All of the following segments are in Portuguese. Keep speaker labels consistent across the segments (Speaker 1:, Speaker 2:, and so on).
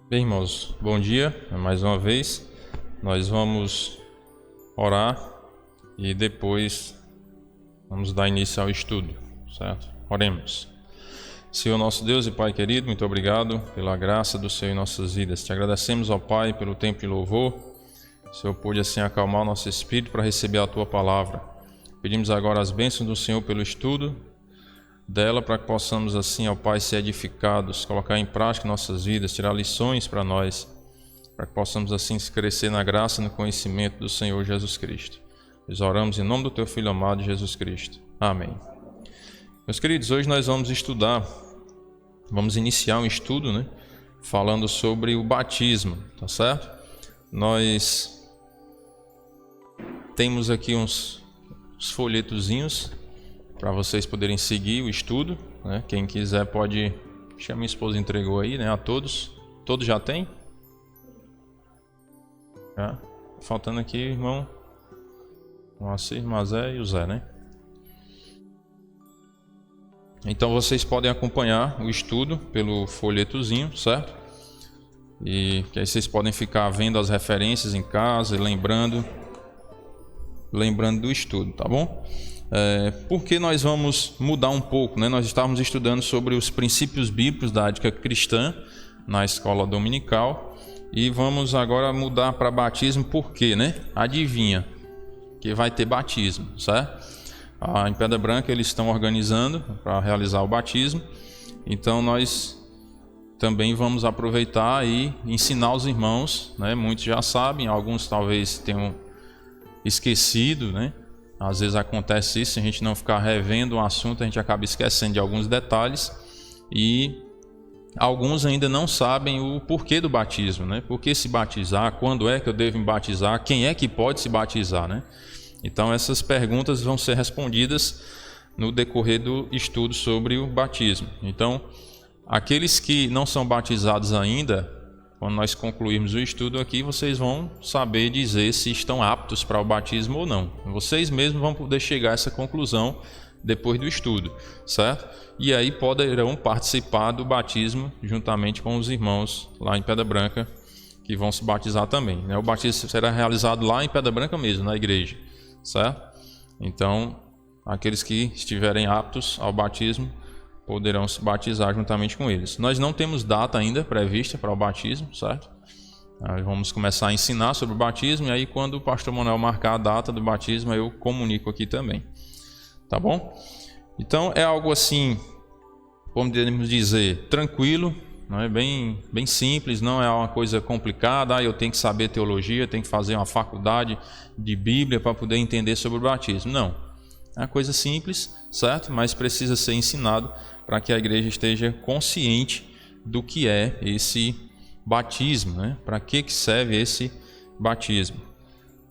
Speaker 1: Bem, irmãos, bom dia. Mais uma vez, nós vamos orar e depois vamos dar início ao estudo, certo? Oremos. Senhor nosso Deus e Pai querido, muito obrigado pela graça do Senhor em nossas vidas. Te agradecemos, ó Pai, pelo tempo de louvor. O Senhor pôde assim acalmar o nosso espírito para receber a Tua palavra. Pedimos agora as bênçãos do Senhor pelo estudo dela, para que possamos assim, ó Pai, ser edificados, colocar em prática nossas vidas, tirar lições para nós, para que possamos assim crescer na graça e no conhecimento do Senhor Jesus Cristo. Nós oramos em nome do Teu Filho amado Jesus Cristo. Amém. Meus queridos, hoje nós vamos iniciar um estudo, falando sobre o batismo, tá certo? Nós temos aqui uns folhetozinhos para vocês poderem seguir o estudo, Quem quiser pode... Acho que a minha esposa entregou aí, a todos. Todos já tem? Já. Faltando aqui, irmão Moacir, Mazé e o Zé, Então vocês podem acompanhar o estudo pelo folhetozinho, certo? E que aí vocês podem ficar vendo as referências em casa e lembrando do estudo, tá bom? Porque nós vamos mudar um pouco, Nós estávamos estudando sobre os princípios bíblicos da ética cristã na escola dominical e vamos agora mudar para batismo. Por quê, Adivinha que vai ter batismo, certo? Em Pedra Branca eles estão organizando para realizar o batismo, então nós também vamos aproveitar e ensinar os irmãos, Muitos já sabem, alguns talvez tenham esquecido, Às vezes acontece isso, se a gente não ficar revendo o assunto, a gente acaba esquecendo de alguns detalhes e alguns ainda não sabem o porquê do batismo, Por que se batizar, quando é que eu devo me batizar, quem é que pode se batizar, Então essas perguntas vão ser respondidas no decorrer do estudo sobre o batismo. Então, aqueles que não são batizados ainda, quando nós concluirmos o estudo aqui, vocês vão saber dizer se estão aptos para o batismo ou não. Vocês mesmos vão poder chegar a essa conclusão depois do estudo, certo? E aí poderão participar do batismo juntamente com os irmãos lá em Pedra Branca, que vão se batizar também, O batismo será realizado lá em Pedra Branca mesmo, na igreja, certo? Então, aqueles que estiverem aptos ao batismo poderão se batizar juntamente com eles. Nós não temos data ainda prevista para o batismo, certo? Nós vamos começar a ensinar sobre o batismo e aí quando o pastor Manuel marcar a data do batismo, eu comunico aqui também. Tá bom? Então é algo assim, podemos dizer, tranquilo, bem simples, não é uma coisa complicada, eu tenho que saber teologia, tenho que fazer uma faculdade de Bíblia para poder entender sobre o batismo. Não. É uma coisa simples, certo? Mas precisa ser ensinado para que a igreja esteja consciente do que é esse batismo, Para que serve esse batismo?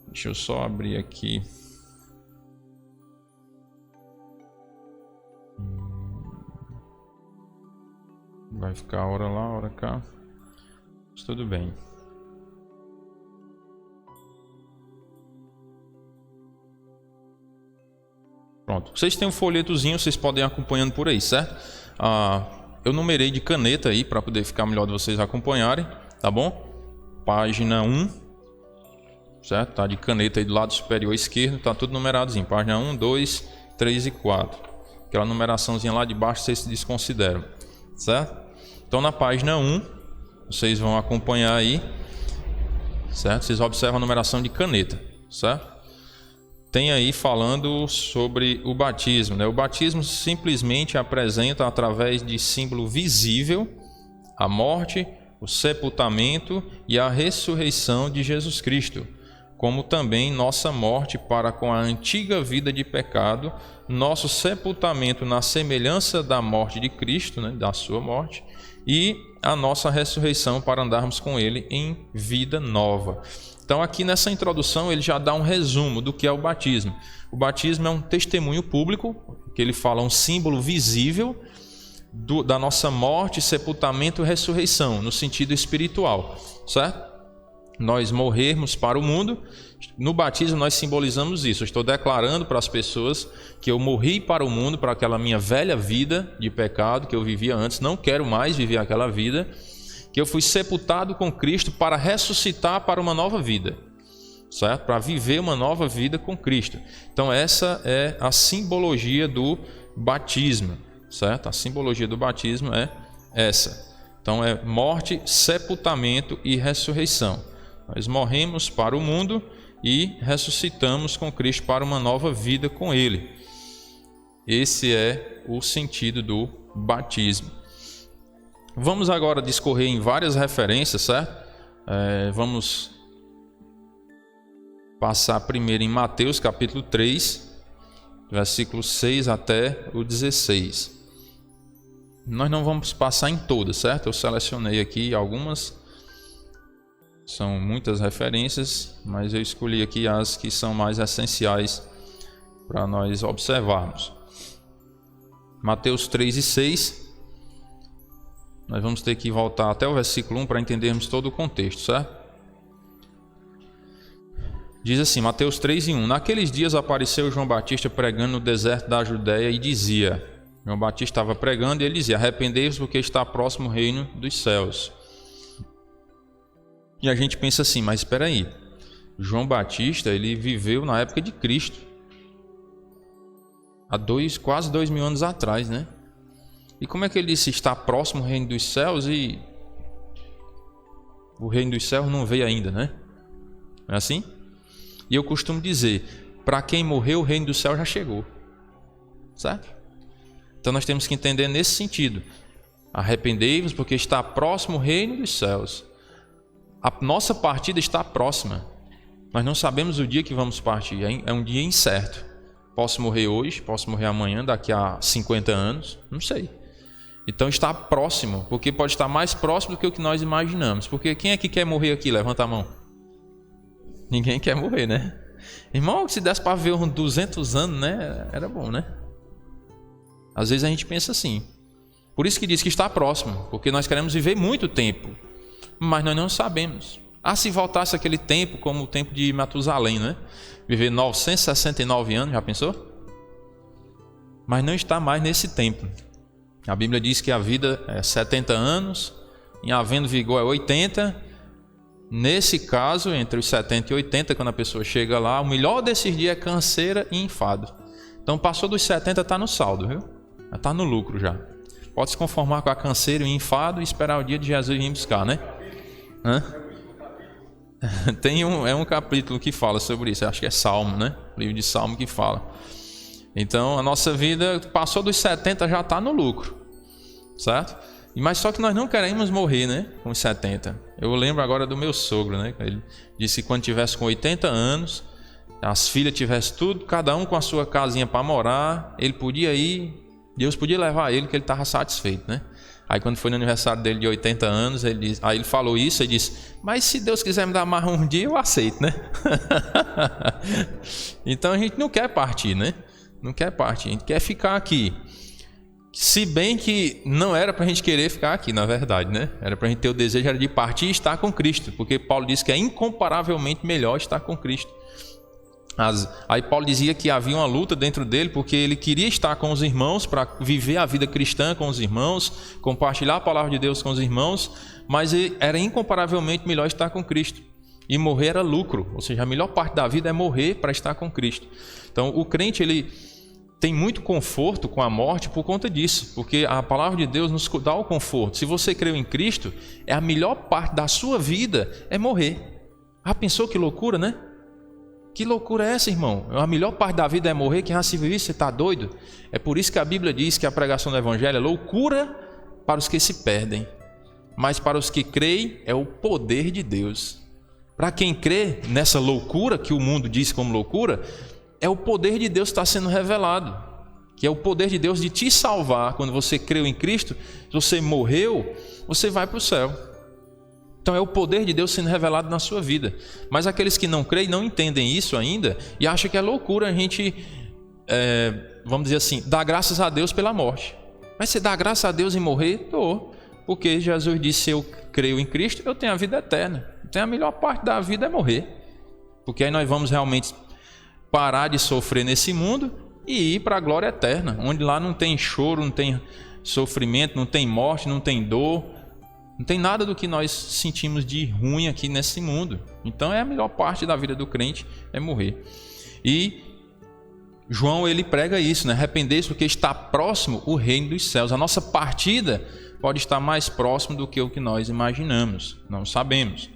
Speaker 1: Deixa eu só abrir aqui. Vai ficar hora lá, hora cá. Mas tudo bem. Pronto. Vocês têm um folhetozinho, vocês podem ir acompanhando por aí, certo? Eu numerei de caneta aí para poder ficar melhor de vocês acompanharem, tá bom? Página 1, certo? Tá de caneta aí do lado superior esquerdo, tá tudo numeradozinho. Página 1, 2, 3 e 4. Aquela numeraçãozinha lá de baixo vocês se desconsideram, certo? Então na página 1, vocês vão acompanhar aí, certo? Vocês observam a numeração de caneta, certo? Tem aí falando sobre o batismo, O batismo simplesmente apresenta através de símbolo visível a morte, o sepultamento e a ressurreição de Jesus Cristo, como também nossa morte para com a antiga vida de pecado, nosso sepultamento na semelhança da morte de Cristo, da sua morte, e a nossa ressurreição para andarmos com Ele em vida nova. Então aqui nessa introdução ele já dá um resumo do que é o batismo. O batismo é um testemunho público, que ele fala um símbolo visível da nossa morte, sepultamento e ressurreição, no sentido espiritual, certo? Nós morrermos para o mundo, no batismo nós simbolizamos isso. Eu estou declarando para as pessoas que eu morri para o mundo, para aquela minha velha vida de pecado que eu vivia antes, não quero mais viver aquela vida, que eu fui sepultado com Cristo para ressuscitar para uma nova vida, certo? Para viver uma nova vida com Cristo. Então essa é a simbologia do batismo, certo? A simbologia do batismo é essa. Então é morte, sepultamento e ressurreição. Nós morremos para o mundo e ressuscitamos com Cristo para uma nova vida com Ele. Esse é o sentido do batismo. Vamos agora discorrer em várias referências, certo? Vamos passar primeiro em Mateus capítulo 3, versículos 6 até o 16. Nós não vamos passar em todas, certo? Eu selecionei aqui algumas, são muitas referências, mas eu escolhi aqui as que são mais essenciais para nós observarmos. Mateus 3 e 6, nós vamos ter que voltar até o versículo 1 para entendermos todo o contexto, certo? Diz assim, Mateus 3 e 1, naqueles dias apareceu João Batista pregando no deserto da Judéia e dizia, João Batista estava pregando e ele dizia, arrependei-vos porque está próximo o reino dos céus. E a gente pensa assim, mas espera aí, João Batista ele viveu na época de Cristo, há quase 2000 anos atrás, né? E como é que ele disse está próximo o reino dos céus e o reino dos céus não veio ainda, né? Não é assim? E eu costumo dizer, para quem morreu o reino do céu já chegou, certo? Então nós temos que entender nesse sentido, arrependei-vos porque está próximo o reino dos céus. A nossa partida está próxima, nós não sabemos o dia que vamos partir, é um dia incerto. Posso morrer hoje, posso morrer amanhã, daqui a 50 anos, não sei. Então está próximo, porque pode estar mais próximo do que o que nós imaginamos. Porque quem é que quer morrer aqui? Levanta a mão. Ninguém quer morrer, né? Irmão, se desse para ver uns 200 anos, né? Era bom, né? Às vezes a gente pensa assim. Por isso que diz que está próximo, porque nós queremos viver muito tempo, mas nós não sabemos. Se voltasse aquele tempo, como o tempo de Matusalém, né? Viver 969 anos, já pensou? Mas não está mais nesse tempo. A Bíblia diz que a vida é 70 anos, em havendo vigor é 80. Nesse caso, entre os 70 e 80, quando a pessoa chega lá, o melhor desses dias é canseira e enfado. Então passou dos 70, está no saldo, viu? Está no lucro já. Pode se conformar com a canseira e o enfado e esperar o dia de Jesus vir buscar, né? Tem um capítulo que fala sobre isso, acho que é Salmo, né? O livro de Salmo que fala. Então a nossa vida passou dos 70, já está no lucro, certo? Mas só que nós não queremos morrer, né? Com os 70. Eu lembro agora do meu sogro, né? Ele disse que quando tivesse com 80 anos, as filhas tivessem tudo, cada um com a sua casinha para morar, ele podia ir, Deus podia levar ele, que ele estava satisfeito, né? Aí quando foi no aniversário dele de 80 anos, aí ele falou isso e disse, mas se Deus quiser me dar mais um dia, eu aceito, né? Então a gente não quer partir, né? Não quer partir, a gente quer ficar aqui. Se bem que não era para a gente querer ficar aqui, na verdade, né? Era para a gente ter o desejo de partir e estar com Cristo, porque Paulo disse que é incomparavelmente melhor estar com Cristo. Aí Paulo dizia que havia uma luta dentro dele, porque ele queria estar com os irmãos, para viver a vida cristã com os irmãos, compartilhar a palavra de Deus com os irmãos, mas era incomparavelmente melhor estar com Cristo. E morrer era lucro, ou seja, a melhor parte da vida é morrer para estar com Cristo. Então o crente ele tem muito conforto com a morte por conta disso, porque a palavra de Deus nos dá o conforto. Se você creu em Cristo, a melhor parte da sua vida é morrer. Pensou que loucura, né? Que loucura é essa, irmão? A melhor parte da vida é morrer, quem já se viu isso, você está doido? É por isso que a Bíblia diz que a pregação do Evangelho é loucura para os que se perdem, mas para os que creem é o poder de Deus. Para quem crê nessa loucura que o mundo diz como loucura, é o poder de Deus que está sendo revelado, que é o poder de Deus de te salvar. Quando você creu em Cristo, se você morreu, você vai para o céu. Então é o poder de Deus sendo revelado na sua vida. Mas aqueles que não creem não entendem isso ainda e acham que é loucura a gente, vamos dizer assim, dar graças a Deus pela morte. Mas você dá graças a Deus em morrer? Porque Jesus disse, se eu creio em Cristo, eu tenho a vida eterna. Então a melhor parte da vida é morrer. Porque aí nós vamos realmente parar de sofrer nesse mundo e ir para a glória eterna, onde lá não tem choro, não tem sofrimento, não tem morte, não tem dor. Não tem nada do que nós sentimos de ruim aqui nesse mundo. Então é a melhor parte da vida do crente, é morrer. E João, ele prega isso, né? Arrepender-se porque está próximo o reino dos céus. A nossa partida pode estar mais próximo do que o que nós imaginamos, não sabemos.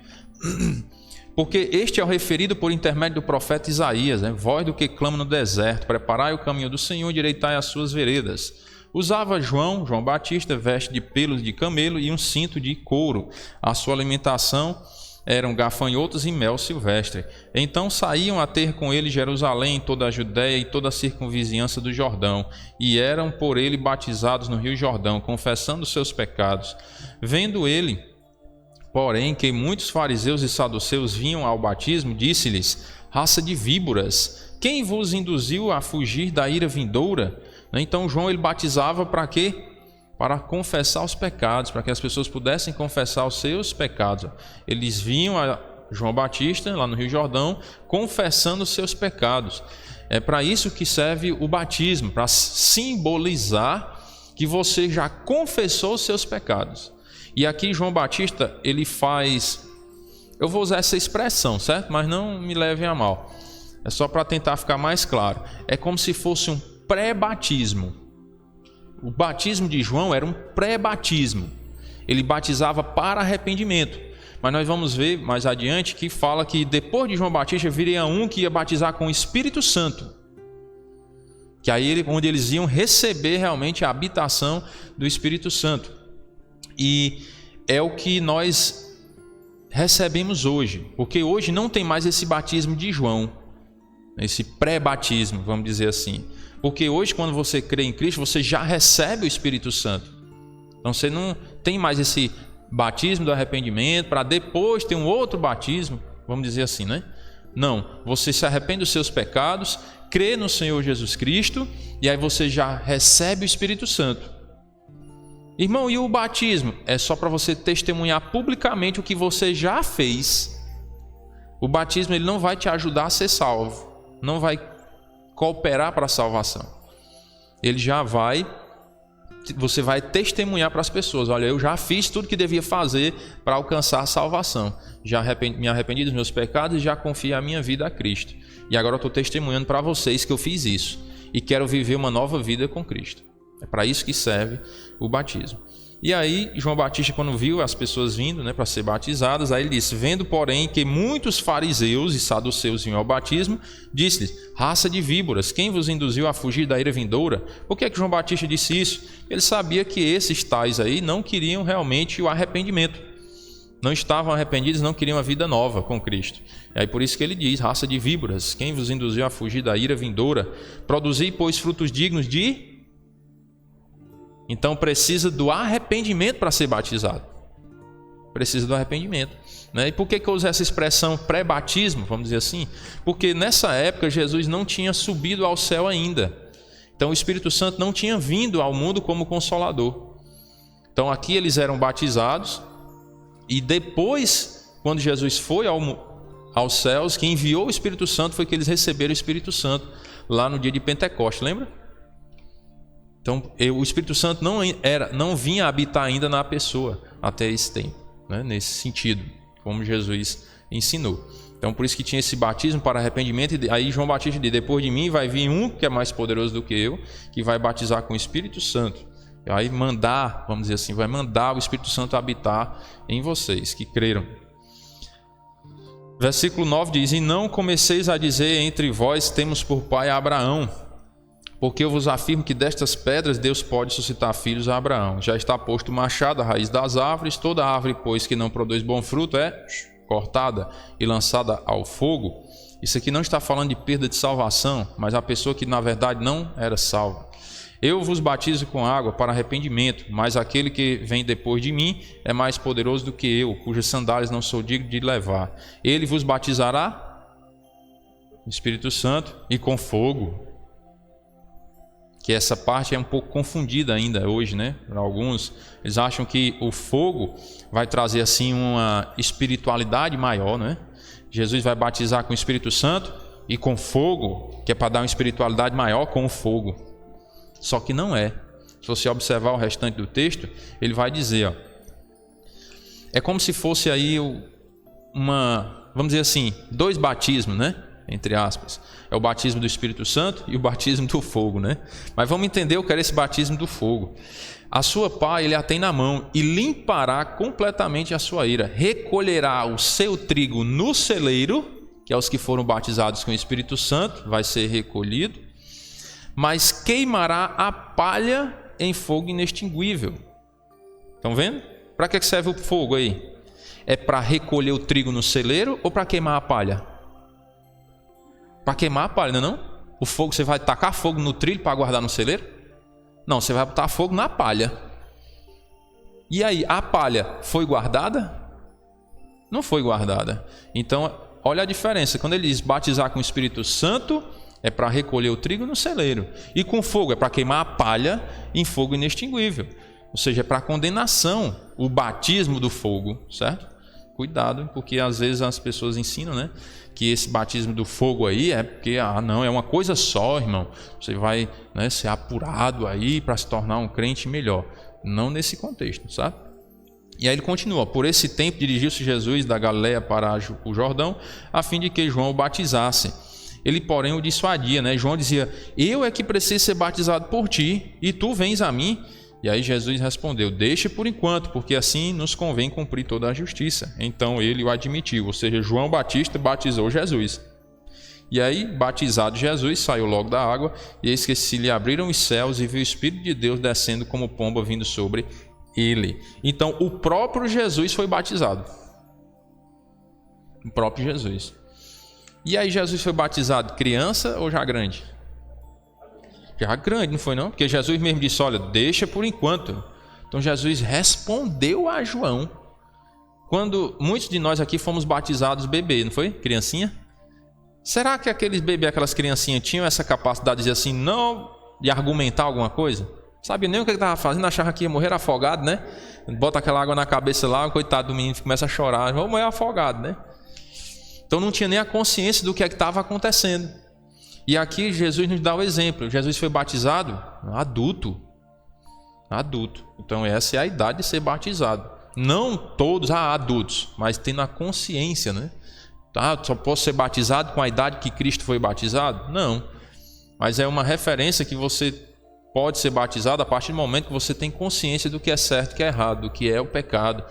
Speaker 1: Porque este é o referido por intermédio do profeta Isaías, né? Voz do que clama no deserto, preparai o caminho do Senhor, endireitai as suas veredas. Usava João Batista, veste de pelos de camelo e um cinto de couro. A sua alimentação eram gafanhotos e mel silvestre. Então saíam a ter com ele Jerusalém, toda a Judéia e toda a circunvizinhança do Jordão, e eram por ele batizados no rio Jordão, confessando os seus pecados. Vendo ele, porém, que muitos fariseus e saduceus vinham ao batismo, disse-lhes: raça de víboras, quem vos induziu a fugir da ira vindoura? Então João, ele batizava para quê? Para confessar os pecados, para que as pessoas pudessem confessar os seus pecados. Eles vinham a João Batista, lá no Rio Jordão, confessando os seus pecados. É para isso que serve o batismo, para simbolizar que você já confessou os seus pecados. E aqui João Batista, ele faz... Eu vou usar essa expressão, certo? Mas não me levem a mal. É só para tentar ficar mais claro. É como se fosse um pré-batismo. O batismo de João era um pré-batismo. Ele batizava para arrependimento. Mas nós vamos ver mais adiante que fala que depois de João Batista viria um que ia batizar com o Espírito Santo. Que aí onde eles iam receber realmente a habitação do Espírito Santo. E é o que nós recebemos hoje. Porque hoje não tem mais esse batismo de João. Esse pré-batismo, vamos dizer assim. Porque hoje, quando você crê em Cristo, você já recebe o Espírito Santo. Então você não tem mais esse batismo do arrependimento para depois ter um outro batismo, vamos dizer assim, né? Não, você se arrepende dos seus pecados, crê no Senhor Jesus Cristo e aí você já recebe o Espírito Santo. Irmão, e o batismo? É só para você testemunhar publicamente o que você já fez. O batismo, ele não vai te ajudar a ser salvo, não vai cooperar para a salvação. Ele já vai, você vai testemunhar para as pessoas: olha, eu já fiz tudo que devia fazer para alcançar a salvação, já me arrependi dos meus pecados e já confiei a minha vida a Cristo, e agora eu estou testemunhando para vocês que eu fiz isso e quero viver uma nova vida com Cristo. É para isso que serve o batismo. E aí João Batista, quando viu as pessoas vindo, para ser batizadas, aí ele disse: vendo porém que muitos fariseus e saduceus vinham ao batismo, disse-lhes: raça de víboras, quem vos induziu a fugir da ira vindoura? Por que João Batista disse isso? Ele sabia que esses tais aí não queriam realmente o arrependimento, não estavam arrependidos, não queriam a vida nova com Cristo. E aí por isso que ele diz: raça de víboras, quem vos induziu a fugir da ira vindoura? Produzi, pois, frutos dignos de... Então precisa do arrependimento para ser batizado. Precisa do arrependimento. E por que eu uso essa expressão pré-batismo, vamos dizer assim? Porque nessa época Jesus não tinha subido ao céu ainda. Então o Espírito Santo não tinha vindo ao mundo como Consolador. Então aqui eles eram batizados. E depois, quando Jesus foi aos céus, quem enviou o Espírito Santo foi que eles receberam o Espírito Santo lá no dia de Pentecostes, lembra? Então, o Espírito Santo não vinha habitar ainda na pessoa até esse tempo, nesse sentido, como Jesus ensinou. Então, por isso que tinha esse batismo para arrependimento. E aí João Batista diz: depois de mim vai vir um que é mais poderoso do que eu, que vai batizar com o Espírito Santo. Vai mandar, vamos dizer assim, vai mandar o Espírito Santo habitar em vocês que creram. Versículo 9 diz: e não comeceis a dizer entre vós, temos por pai Abraão, porque eu vos afirmo que destas pedras Deus pode suscitar filhos a Abraão. Já está posto o machado à raiz das árvores, toda árvore, pois, que não produz bom fruto é cortada e lançada ao fogo. Isso aqui não está falando de perda de salvação, mas a pessoa que na verdade não era salva. Eu vos batizo com água para arrependimento, mas aquele que vem depois de mim é mais poderoso do que eu, cujas sandálias não sou digno de levar. Ele vos batizará com o Espírito Santo e com fogo. Que essa parte é um pouco confundida ainda hoje, Para alguns, eles acham que o fogo vai trazer assim uma espiritualidade maior, Jesus vai batizar com o Espírito Santo e com fogo, que é para dar uma espiritualidade maior com o fogo. Só que não é. Se você observar o restante do texto, ele vai dizer: É como se fosse aí vamos dizer assim, 2 batismos, né? Entre aspas. É o batismo do Espírito Santo e o batismo do fogo, né? Mas vamos entender o que era esse batismo do fogo. A sua pá ele a tem na mão e limpará completamente a sua ira. Recolherá o seu trigo no celeiro, que é os que foram batizados com o Espírito Santo, vai ser recolhido, mas queimará a palha em fogo inextinguível. Estão vendo? Para que serve o fogo aí? É para recolher o trigo no celeiro ou para queimar a palha? Para queimar a palha, não? O fogo, você vai tacar fogo no trilho para guardar no celeiro? Não, você vai botar fogo na palha. E aí, a palha foi guardada? Não foi guardada. Então, olha a diferença. Quando ele diz batizar com o Espírito Santo, é para recolher o trigo no celeiro. E com fogo, é para queimar a palha em fogo inextinguível. Ou seja, é para condenação, o batismo do fogo, certo? Cuidado, porque às vezes as pessoas ensinam, né, que esse batismo do fogo aí é porque, não, é uma coisa só, irmão. Você vai, né, ser apurado aí para se tornar um crente melhor. Não nesse contexto, sabe? E aí ele continua: por esse tempo dirigiu-se Jesus da Galileia para o Jordão, a fim de que João o batizasse. Ele, porém, o dissuadia, né? João dizia: eu é que preciso ser batizado por ti, e tu vens a mim? E aí Jesus respondeu: deixe por enquanto, porque assim nos convém cumprir toda a justiça. Então ele o admitiu, ou seja, João Batista batizou Jesus. E aí, batizado Jesus, saiu logo da água, e eis que se lhe abriram os céus, e viu o Espírito de Deus descendo como pomba vindo sobre ele. Então o próprio Jesus foi batizado. O próprio Jesus. E aí Jesus foi batizado criança ou já grande? Já grande, não foi não? Porque Jesus mesmo disse: olha, deixa por enquanto. Então Jesus respondeu a João. Quando muitos de nós aqui fomos batizados bebê, não foi? Criancinha? Será que aqueles bebês, aquelas criancinhas tinham essa capacidade de dizer assim, não, de argumentar alguma coisa? Sabia nem o que estava fazendo, achava que ia morrer afogado, né? Bota aquela água na cabeça lá, o coitado do menino começa a chorar, vou morrer afogado, né? Então não tinha nem a consciência do que é que estava acontecendo. E aqui Jesus nos dá o exemplo. Jesus foi batizado adulto. Adulto. Então essa é a idade de ser batizado. Não todos adultos, mas tendo a consciência, né? Só posso ser batizado com a idade que Cristo foi batizado? Não. Mas é uma referência que você pode ser batizado a partir do momento que você tem consciência do que é certo e que é errado, do que é o pecado.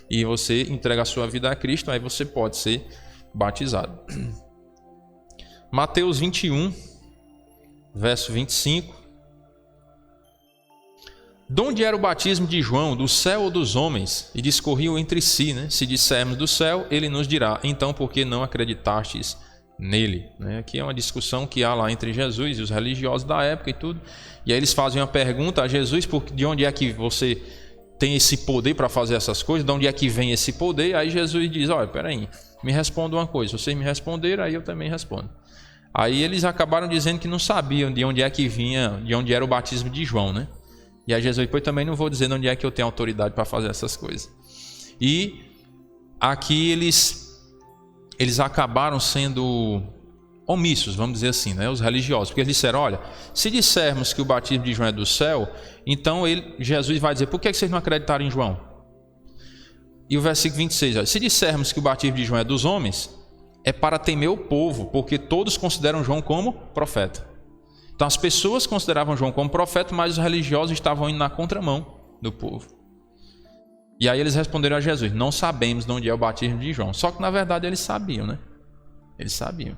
Speaker 1: E você entrega a sua vida a Cristo, aí você pode ser batizado. Mateus 21, verso 25. De onde era o batismo de João, do céu ou dos homens? E discorriam entre si, né? Se dissermos do céu, ele nos dirá: então por que não acreditastes nele? Aqui é uma discussão que há lá entre Jesus e os religiosos da época e tudo. E aí eles fazem uma pergunta a Jesus: de onde é que você tem esse poder para fazer essas coisas? De onde é que vem esse poder? Aí Jesus diz: olha, peraí, me responda uma coisa. Vocês me responderam, aí eu também respondo. Aí eles acabaram dizendo que não sabiam de onde é que vinha, de onde era o batismo de João, né? E aí Jesus depois também não vou dizer de onde é que eu tenho autoridade para fazer essas coisas. E aqui eles acabaram sendo omissos, vamos dizer assim, né? Os religiosos, porque eles disseram: olha, se dissermos que o batismo de João é do céu, então Jesus vai dizer: por que vocês não acreditaram em João? E o versículo 26, olha, se dissermos que o batismo de João é dos homens, é para temer o povo, porque todos consideram João como profeta. Então as pessoas consideravam João como profeta, mas os religiosos estavam indo na contramão do povo. E aí eles responderam a Jesus: não sabemos de onde é o batismo de João. Só que na verdade eles sabiam, né? Eles sabiam,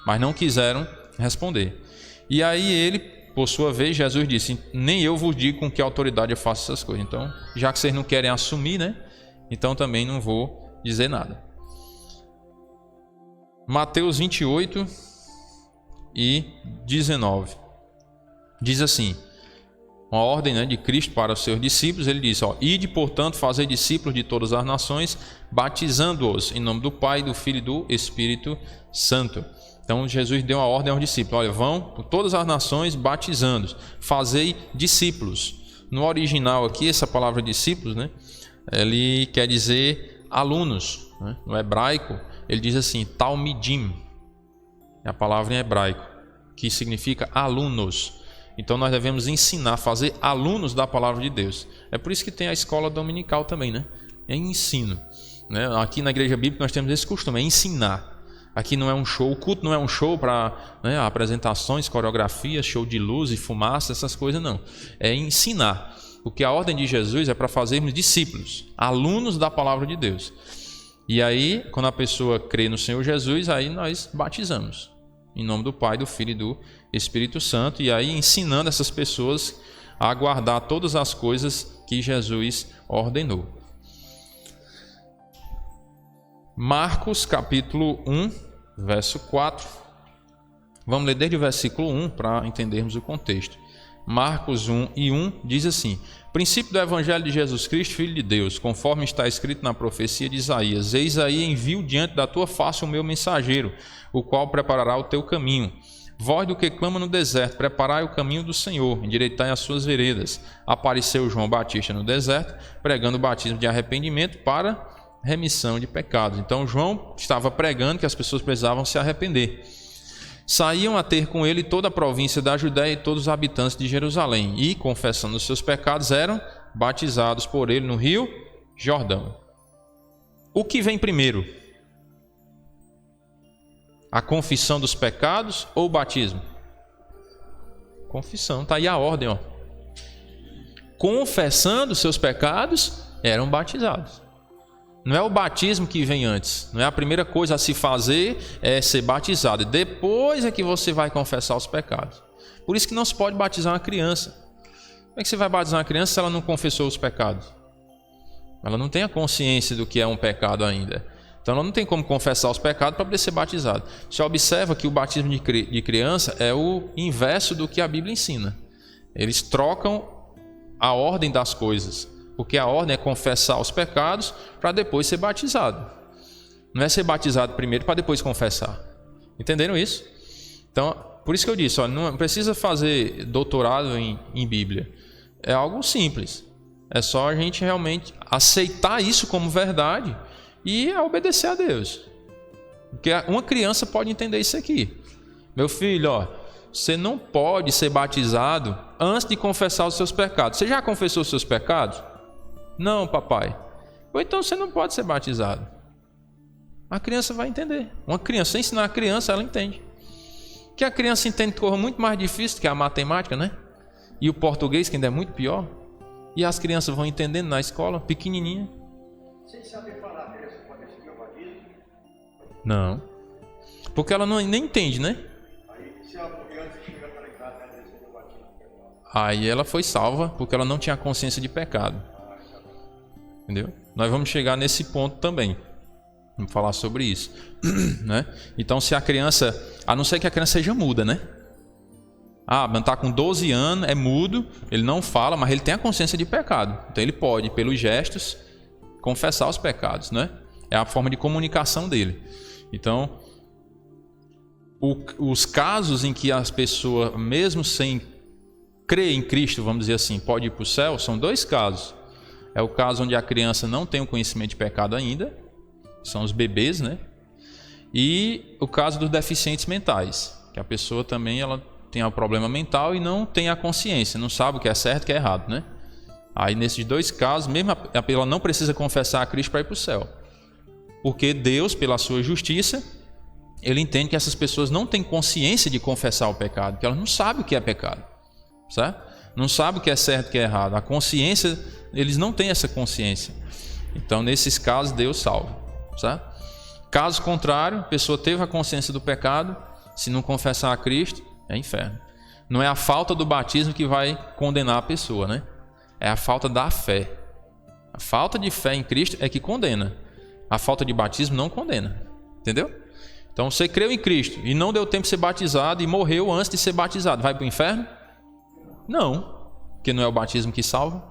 Speaker 1: mas não quiseram responder. E aí ele, por sua vez, Jesus disse: nem eu vos digo com que autoridade eu faço essas coisas. Então, já que vocês não querem assumir, né? Então também não vou dizer nada. Mateus 28 e 19 diz assim, uma ordem, né, de Cristo para os seus discípulos. Ele diz: ide, portanto, fazer discípulos de todas as nações, batizando-os em nome do Pai, do Filho e do Espírito Santo. Então Jesus deu uma ordem aos discípulos: olha, vão por todas as nações batizando-os, fazei discípulos. No original aqui, essa palavra discípulos, né, ele quer dizer alunos, né? No hebraico ele diz assim, talmidim, é a palavra em hebraico, que significa alunos. Então nós devemos ensinar, fazer alunos da palavra de Deus. É por isso que tem a escola dominical também, né? é ensino, né? Aqui na Igreja Bíblica nós temos esse costume, é ensinar. Aqui não é um show, o culto não é um show para, né, apresentações, coreografias, show de luz e fumaça, essas coisas não. É ensinar. Porque a ordem de Jesus é para fazermos discípulos, alunos da palavra de Deus. E aí, quando a pessoa crê no Senhor Jesus, aí nós batizamos. Em nome do Pai, do Filho e do Espírito Santo. E aí ensinando essas pessoas a guardar todas as coisas que Jesus ordenou. Marcos capítulo 1, verso 4. Vamos ler desde o versículo 1 para entendermos o contexto. Marcos 1:1 diz assim: princípio do Evangelho de Jesus Cristo, Filho de Deus, conforme está escrito na profecia de Isaías: eis aí envio diante da tua face o meu mensageiro, o qual preparará o teu caminho. Voz do que clama no deserto: preparai o caminho do Senhor, endireitai as suas veredas. Apareceu João Batista no deserto, pregando o batismo de arrependimento para remissão de pecados. Então João estava pregando que as pessoas precisavam se arrepender. Saíam a ter com ele toda a província da Judéia e todos os habitantes de Jerusalém, e, confessando os seus pecados, eram batizados por ele no rio Jordão. O que vem primeiro? A confissão dos pecados ou o batismo? Confissão, está aí a ordem, ó. Confessando seus pecados, eram batizados. Não é o batismo que vem antes. Não é a primeira coisa a se fazer é ser batizado. Depois é que você vai confessar os pecados. Por isso que não se pode batizar uma criança. Como é que você vai batizar uma criança se ela não confessou os pecados? Ela não tem a consciência do que é um pecado ainda. Então ela não tem como confessar os pecados para poder ser batizado. Você observa que o batismo de criança é o inverso do que a Bíblia ensina. Eles trocam a ordem das coisas. Porque a ordem é confessar os pecados para depois ser batizado. Não é ser batizado primeiro para depois confessar. Entenderam isso? Então, por isso que eu disse, ó, não precisa fazer doutorado em Bíblia. É algo simples. É só a gente realmente aceitar isso como verdade e obedecer a Deus. Porque uma criança pode entender isso aqui. Meu filho, ó, você não pode ser batizado antes de confessar os seus pecados. Você já confessou os seus pecados? Não, papai. Ou então você não pode ser batizado. A criança vai entender. Uma criança, sem ensinar a criança, ela entende. Que a criança entende que coisa muito mais difícil que a matemática, né? E o português, que ainda é muito pior. E as crianças vão entendendo na escola, pequenininha.
Speaker 2: Sem saber falar, a criança pode receber o batismo?
Speaker 1: Não. Porque ela nem entende, né?
Speaker 2: Aí, se a criança chega para casa, ela recebe o batismo.
Speaker 1: Aí ela foi salva porque ela não tinha consciência de pecado. Entendeu? Nós vamos chegar nesse ponto também. Vamos falar sobre isso, né? Então, se a criança, a não ser que a criança seja muda, né? Mas está com 12 anos, é mudo, ele não fala, mas ele tem a consciência de pecado. Então ele pode, pelos gestos, confessar os pecados, né? É a forma de comunicação dele. Então, os casos em que as pessoas, mesmo sem crer em Cristo, vamos dizer assim, pode ir para o céu, são dois casos. É o caso onde a criança não tem o conhecimento de pecado ainda, são os bebês, né? E o caso dos deficientes mentais, que a pessoa também ela tem um problema mental e não tem a consciência, não sabe o que é certo e o que é errado, né? Aí nesses dois casos, mesmo ela não precisa confessar a Cristo para ir para o céu, porque Deus, pela sua justiça, Ele entende que essas pessoas não têm consciência de confessar o pecado, que elas não sabem o que é pecado, certo? Não sabem o que é certo e o que é errado. A consciência, eles não têm essa consciência. Então, nesses casos, Deus salva, certo? Caso contrário, a pessoa teve a consciência do pecado, se não confessar a Cristo, é inferno. Não é a falta do batismo que vai condenar a pessoa, né? É a falta da fé. A falta de fé em Cristo é que condena. A falta de batismo não condena. Entendeu? Então, você creu em Cristo e não deu tempo de ser batizado e morreu antes de ser batizado. Vai para o inferno? Não, porque não é o batismo que salva.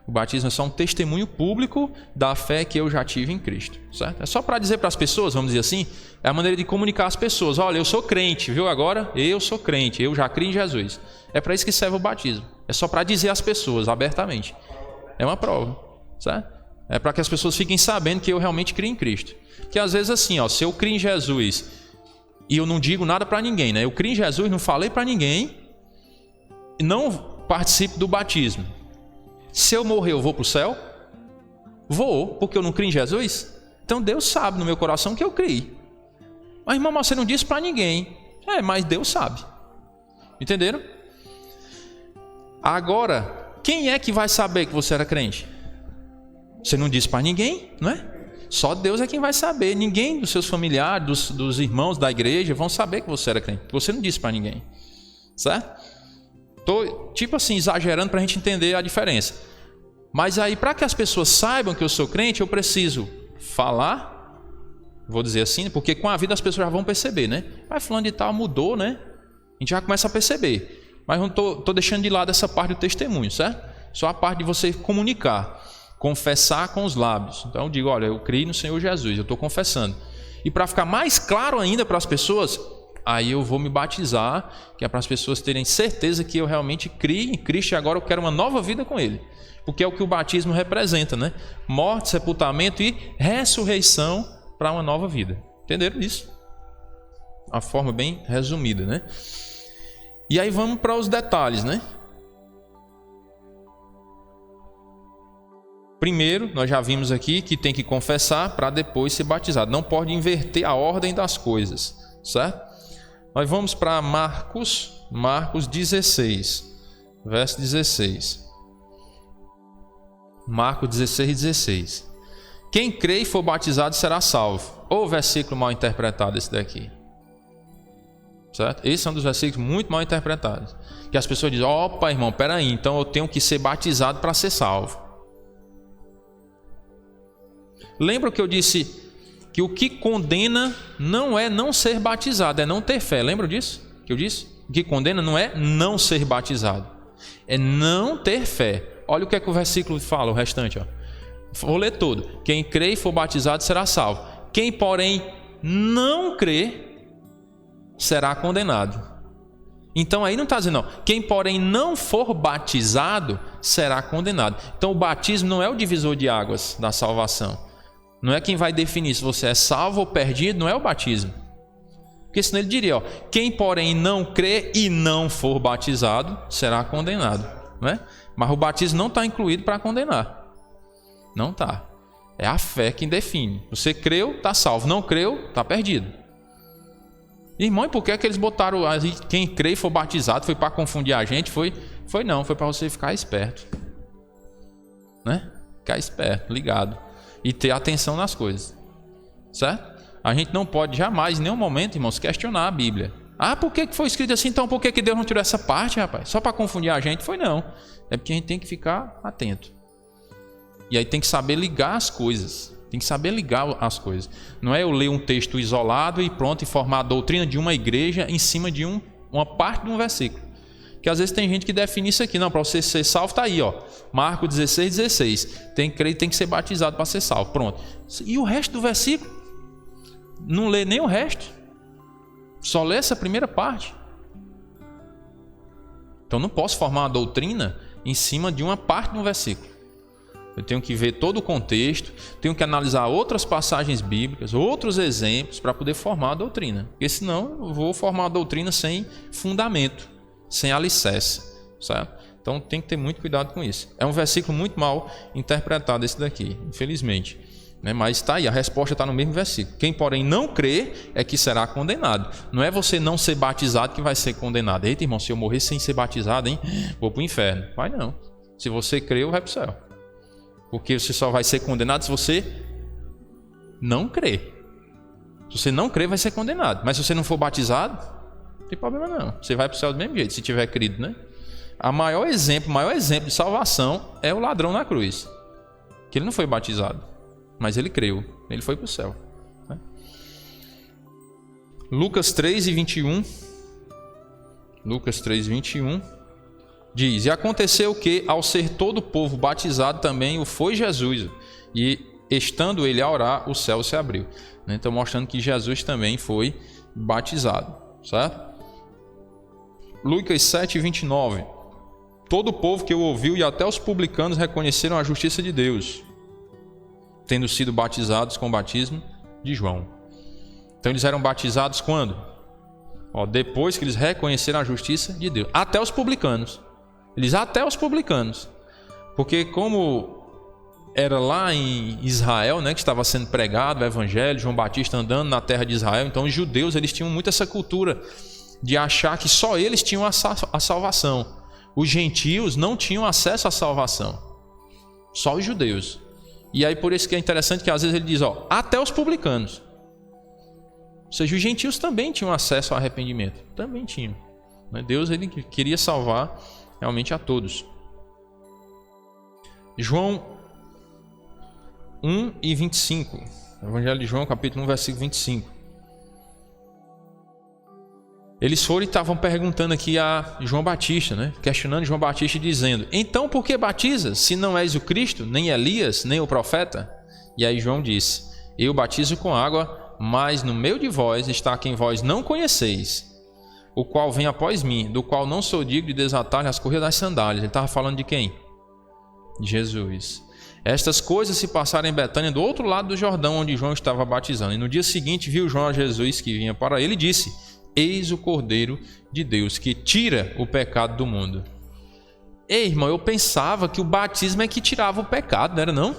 Speaker 1: O batismo é só um testemunho público da fé que eu já tive em Cristo, certo? É só para dizer para as pessoas, vamos dizer assim, é a maneira de comunicar às pessoas. Olha, eu sou crente, viu agora? Eu sou crente, eu já criei em Jesus. É para isso que serve o batismo. É só para dizer às pessoas abertamente. É uma prova, certo? É para que as pessoas fiquem sabendo que eu realmente criei em Cristo. Que às vezes assim, ó, se eu criei em Jesus e eu não digo nada para ninguém, né? Eu criei em Jesus, não falei para ninguém, não participo do batismo. Se eu morrer, eu vou para o céu? Vou, porque eu não creio em Jesus. Então Deus sabe no meu coração que eu criei. Mas irmão, você não disse para ninguém. Mas Deus sabe. Entenderam? Agora, quem é que vai saber que você era crente? Você não disse para ninguém, não é? Só Deus é quem vai saber. Ninguém dos seus familiares, dos irmãos da igreja vão saber que você era crente. Você não disse para ninguém. Certo? Estou, tipo assim, exagerando para a gente entender a diferença. Mas aí, para que as pessoas saibam que eu sou crente, eu preciso falar, vou dizer assim, porque com a vida as pessoas já vão perceber, né? Mas fulano de tal mudou, né? A gente já começa a perceber. Mas não estou deixando de lado essa parte do testemunho, certo? Só a parte de você comunicar, confessar com os lábios. Então eu digo, olha, eu criei no Senhor Jesus, eu estou confessando. E para ficar mais claro ainda para as pessoas, aí eu vou me batizar, que é para as pessoas terem certeza que eu realmente criei em Cristo e agora eu quero uma nova vida com Ele. Porque é o que o batismo representa, né? Morte, sepultamento e ressurreição para uma nova vida. Entenderam isso? Uma forma bem resumida, né? E aí vamos para os detalhes, né? Primeiro, nós já vimos aqui que tem que confessar para depois ser batizado. Não pode inverter a ordem das coisas, certo? Nós vamos para Marcos 16, verso 16. Marcos 16. Quem crê e for batizado será salvo. Ou versículo mal interpretado esse daqui. Certo? Esse é um dos versículos muito mal interpretados. Que as pessoas dizem, opa irmão, peraí, então eu tenho que ser batizado para ser salvo. Lembra que eu disse que o que condena não é não ser batizado, é não ter fé. Lembra disso? Que eu disse? O que condena não é não ser batizado, é não ter fé. Olha o que é que o versículo fala, o restante. Ó. Vou ler todo. Quem crê e for batizado será salvo. Quem, porém, não crê será condenado. Então aí não está dizendo, não. Quem, porém, não for batizado será condenado. Então o batismo não é o divisor de águas da salvação. Não é quem vai definir se você é salvo ou perdido, não é o batismo. Porque senão ele diria, ó, quem porém não crê e não for batizado, será condenado. Não é? Mas o batismo não está incluído para condenar. Não está. É a fé quem define. Você creu, está salvo. Não creu, está perdido. Irmão, e por que eles botaram quem crê e for batizado? Foi para confundir a gente? Foi não, foi para você ficar esperto. Né? Ficar esperto, ligado. E ter atenção nas coisas. Certo? A gente não pode jamais, em nenhum momento, irmãos, questionar a Bíblia. Ah, por que foi escrito assim? Então por que Deus não tirou essa parte, rapaz? Só para confundir a gente? Foi não. É porque a gente tem que ficar atento. E aí tem que saber ligar as coisas. Tem que saber ligar as coisas. Não é eu ler um texto isolado e pronto, e formar a doutrina de uma igreja em cima de uma parte de um versículo. Porque às vezes tem gente que define isso aqui. Não, para você ser salvo está aí, ó. Marcos 16. Tem que crer e tem que ser batizado para ser salvo. Pronto. E o resto do versículo? Não lê nem o resto. Só lê essa primeira parte. Então não posso formar uma doutrina em cima de uma parte de um versículo. Eu tenho que ver todo o contexto, tenho que analisar outras passagens bíblicas, outros exemplos para poder formar a doutrina. Porque senão eu vou formar a doutrina sem fundamento, sem alicerce, certo? Então tem que ter muito cuidado com isso. É um versículo muito mal interpretado esse daqui, infelizmente. Mas está aí, a resposta está no mesmo versículo. Quem, porém, não crê é que será condenado. Não é você não ser batizado que vai ser condenado. Eita, irmão, se eu morrer sem ser batizado, hein? Vou para o inferno. Vai não. Se você crê, vai para o céu. Porque você só vai ser condenado se você não crer. Se você não crer, vai ser condenado. Mas se você não for batizado, não tem problema não. Você vai para o céu do mesmo jeito, se tiver crido, né? O maior exemplo de salvação é o ladrão na cruz. Que ele não foi batizado, mas ele creu. Ele foi para o céu. Né? Lucas 3:21. Lucas 3:21. Diz, e aconteceu que, ao ser todo o povo batizado, também o foi Jesus, e estando ele a orar, o céu se abriu. Então, mostrando que Jesus também foi batizado, certo? Lucas 7:29. Todo o povo que o ouviu e até os publicanos reconheceram a justiça de Deus, tendo sido batizados com o batismo de João. Então, eles eram batizados quando? Depois que eles reconheceram a justiça de Deus. Até os publicanos. Eles até os publicanos. Porque como era lá em Israel, né, que estava sendo pregado o evangelho, João Batista andando na terra de Israel. Então os judeus, eles tinham muito essa cultura de achar que só eles tinham a salvação. Os gentios não tinham acesso à salvação, só os judeus. E aí por isso que é interessante que às vezes ele diz, até os publicanos. Ou seja, os gentios também tinham acesso ao arrependimento, também tinham. Deus, ele queria salvar realmente a todos. João 1 e 25, Evangelho de João, capítulo 1, versículo 25. Eles foram e estavam perguntando aqui a João Batista, né? Questionando João Batista e dizendo, então por que batizas, se não és o Cristo, nem Elias, nem o profeta? E aí João disse, eu batizo com água, mas no meio de vós está quem vós não conheceis, o qual vem após mim, do qual não sou digno de desatar-lhe as correias das sandálias. Ele estava falando de quem? De Jesus. Estas coisas se passaram em Betânia, do outro lado do Jordão, onde João estava batizando. E no dia seguinte viu João a Jesus que vinha para ele e disse, eis o Cordeiro de Deus, que tira o pecado do mundo. Ei, irmão, eu pensava que o batismo é que tirava o pecado, não era não?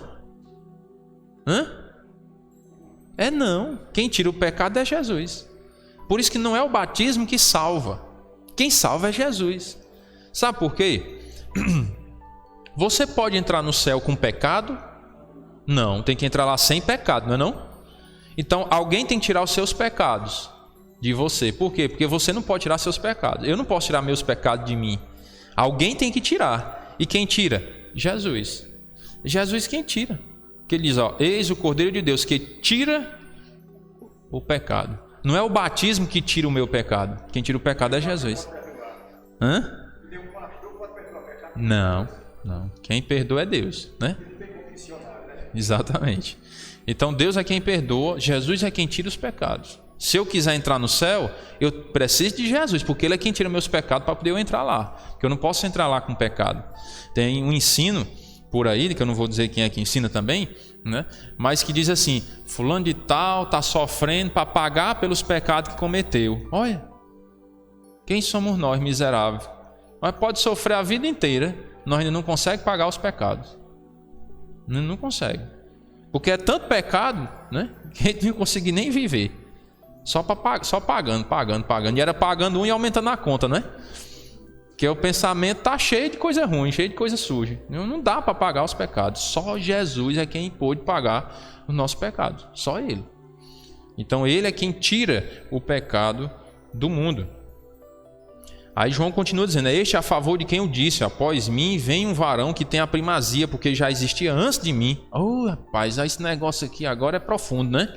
Speaker 1: É não. Quem tira o pecado é Jesus. Por isso que não é o batismo que salva. Quem salva é Jesus. Sabe por quê? Você pode entrar no céu com pecado? Não, tem que entrar lá sem pecado, não é não? Então, alguém tem que tirar os seus pecados de você. Por quê? Porque você não pode tirar seus pecados. Eu não posso tirar meus pecados de mim. Alguém tem que tirar. E quem tira? Jesus. Jesus quem tira. Que ele diz, eis o Cordeiro de Deus que tira o pecado. Não é o batismo que tira o meu pecado. Quem tira o pecado é Jesus. Não. Quem perdoa é Deus, né? Exatamente. Então Deus é quem perdoa, Jesus é quem tira os pecados. Se eu quiser entrar no céu, eu preciso de Jesus, porque Ele é quem tira meus pecados para poder eu entrar lá. Porque eu não posso entrar lá com pecado. Tem um ensino por aí, que eu não vou dizer quem é que ensina também, né? Mas que diz assim, fulano de tal está sofrendo para pagar pelos pecados que cometeu. Olha, quem somos nós, miseráveis? Mas pode sofrer a vida inteira, nós ainda não conseguimos pagar os pecados. Não consegue. Porque é tanto pecado, né, que a gente não consegue nem viver. Só pagando. E era pagando um e aumentando a conta, né? Porque o pensamento está cheio de coisa ruim, cheio de coisa suja. Não dá para pagar os pecados. Só Jesus é quem pôde pagar os nossos pecados. Só Ele. Então Ele é quem tira o pecado do mundo. Aí João continua dizendo, este é a favor de quem eu disse, após mim vem um varão que tem a primazia, porque já existia antes de mim. Rapaz, esse negócio aqui agora é profundo, né?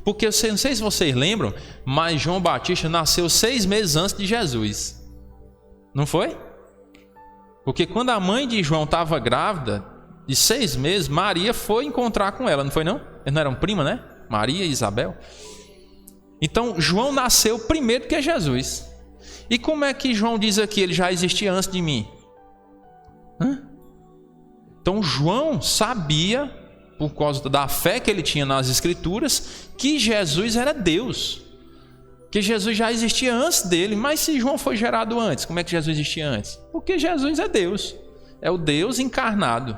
Speaker 1: Porque eu não sei se vocês lembram, mas João Batista nasceu 6 meses antes de Jesus. Não foi? Porque quando a mãe de João estava grávida, de 6 meses, Maria foi encontrar com ela, não foi não? Eles não eram prima, né? Maria e Isabel. Então João nasceu primeiro que Jesus. E como é que João diz aqui, ele já existia antes de mim? Então João sabia, por causa da fé que ele tinha nas Escrituras, que Jesus era Deus. Que Jesus já existia antes dele. Mas se João foi gerado antes, como é que Jesus existia antes? Porque Jesus é Deus. É o Deus encarnado.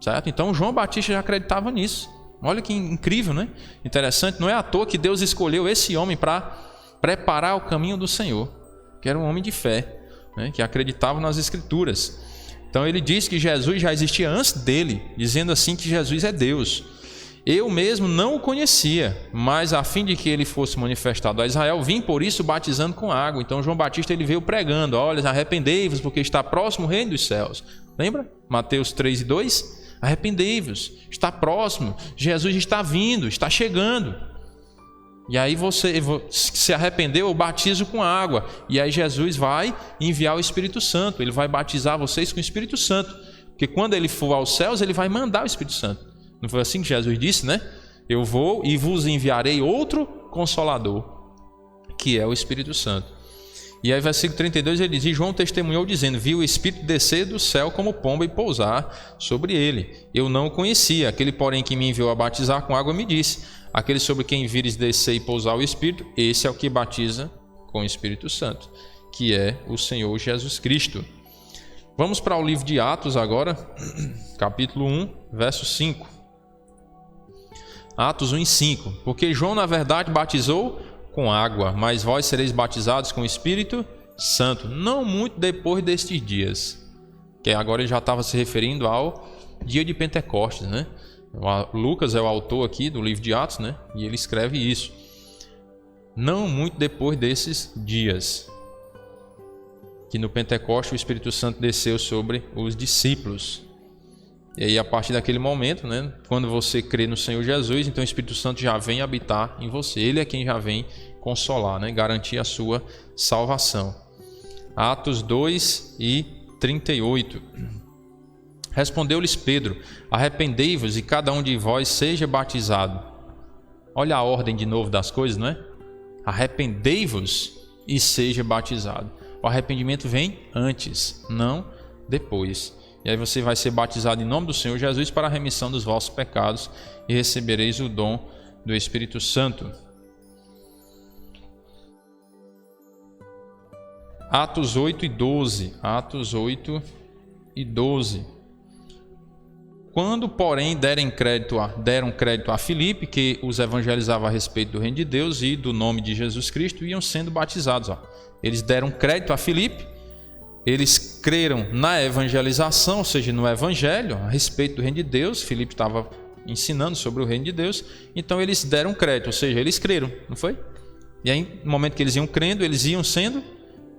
Speaker 1: Certo? Então João Batista já acreditava nisso. Olha que incrível, né? Interessante. Não é à toa que Deus escolheu esse homem para preparar o caminho do Senhor, que era um homem de fé, né, que acreditava nas Escrituras. Então ele diz que Jesus já existia antes dele, dizendo assim que Jesus é Deus. Eu mesmo não o conhecia, mas a fim de que ele fosse manifestado a Israel, vim por isso batizando com água. Então João Batista ele veio pregando, olha, arrependei-vos porque está próximo o reino dos céus. Lembra? Mateus 3:2, arrependei-vos, está próximo, Jesus está vindo, está chegando. E aí você se arrependeu, eu batizo com água. E aí Jesus vai enviar o Espírito Santo. Ele vai batizar vocês com o Espírito Santo. Porque quando ele for aos céus, ele vai mandar o Espírito Santo. Não foi assim que Jesus disse, né? Eu vou e vos enviarei outro Consolador, que é o Espírito Santo. E aí versículo 32 ele diz, e João testemunhou dizendo, viu o Espírito descer do céu como pomba e pousar sobre ele. Eu não o conhecia. Aquele porém que me enviou a batizar com água me disse, aquele sobre quem vires descer e pousar o Espírito, esse é o que batiza com o Espírito Santo, que é o Senhor Jesus Cristo. Vamos para o livro de Atos agora, capítulo 1, verso 5. Atos 1:5. Porque João, na verdade, batizou com água, mas vós sereis batizados com o Espírito Santo, não muito depois destes dias. Que agora ele já estava se referindo ao dia de Pentecostes, né? Lucas é o autor aqui do livro de Atos, né? E ele escreve isso. Não muito depois desses dias, que no Pentecostes o Espírito Santo desceu sobre os discípulos. E aí, a partir daquele momento, né, quando você crê no Senhor Jesus, então o Espírito Santo já vem habitar em você. Ele é quem já vem consolar, né, garantir a sua salvação. Atos 2:38. Respondeu-lhes Pedro: arrependei-vos e cada um de vós seja batizado. Olha a ordem de novo das coisas, não é? Arrependei-vos e seja batizado. O arrependimento vem antes, não depois. E aí você vai ser batizado em nome do Senhor Jesus para a remissão dos vossos pecados e recebereis o dom do Espírito Santo. Atos 8:12. Atos 8:12. Quando, porém, deram crédito a Filipe, que os evangelizava a respeito do reino de Deus e do nome de Jesus Cristo, iam sendo batizados. Eles deram crédito a Filipe, eles creram na evangelização, ou seja, no evangelho, a respeito do reino de Deus. Filipe estava ensinando sobre o reino de Deus, então eles deram crédito, ou seja, eles creram, não foi? E aí, no momento que eles iam crendo, eles iam sendo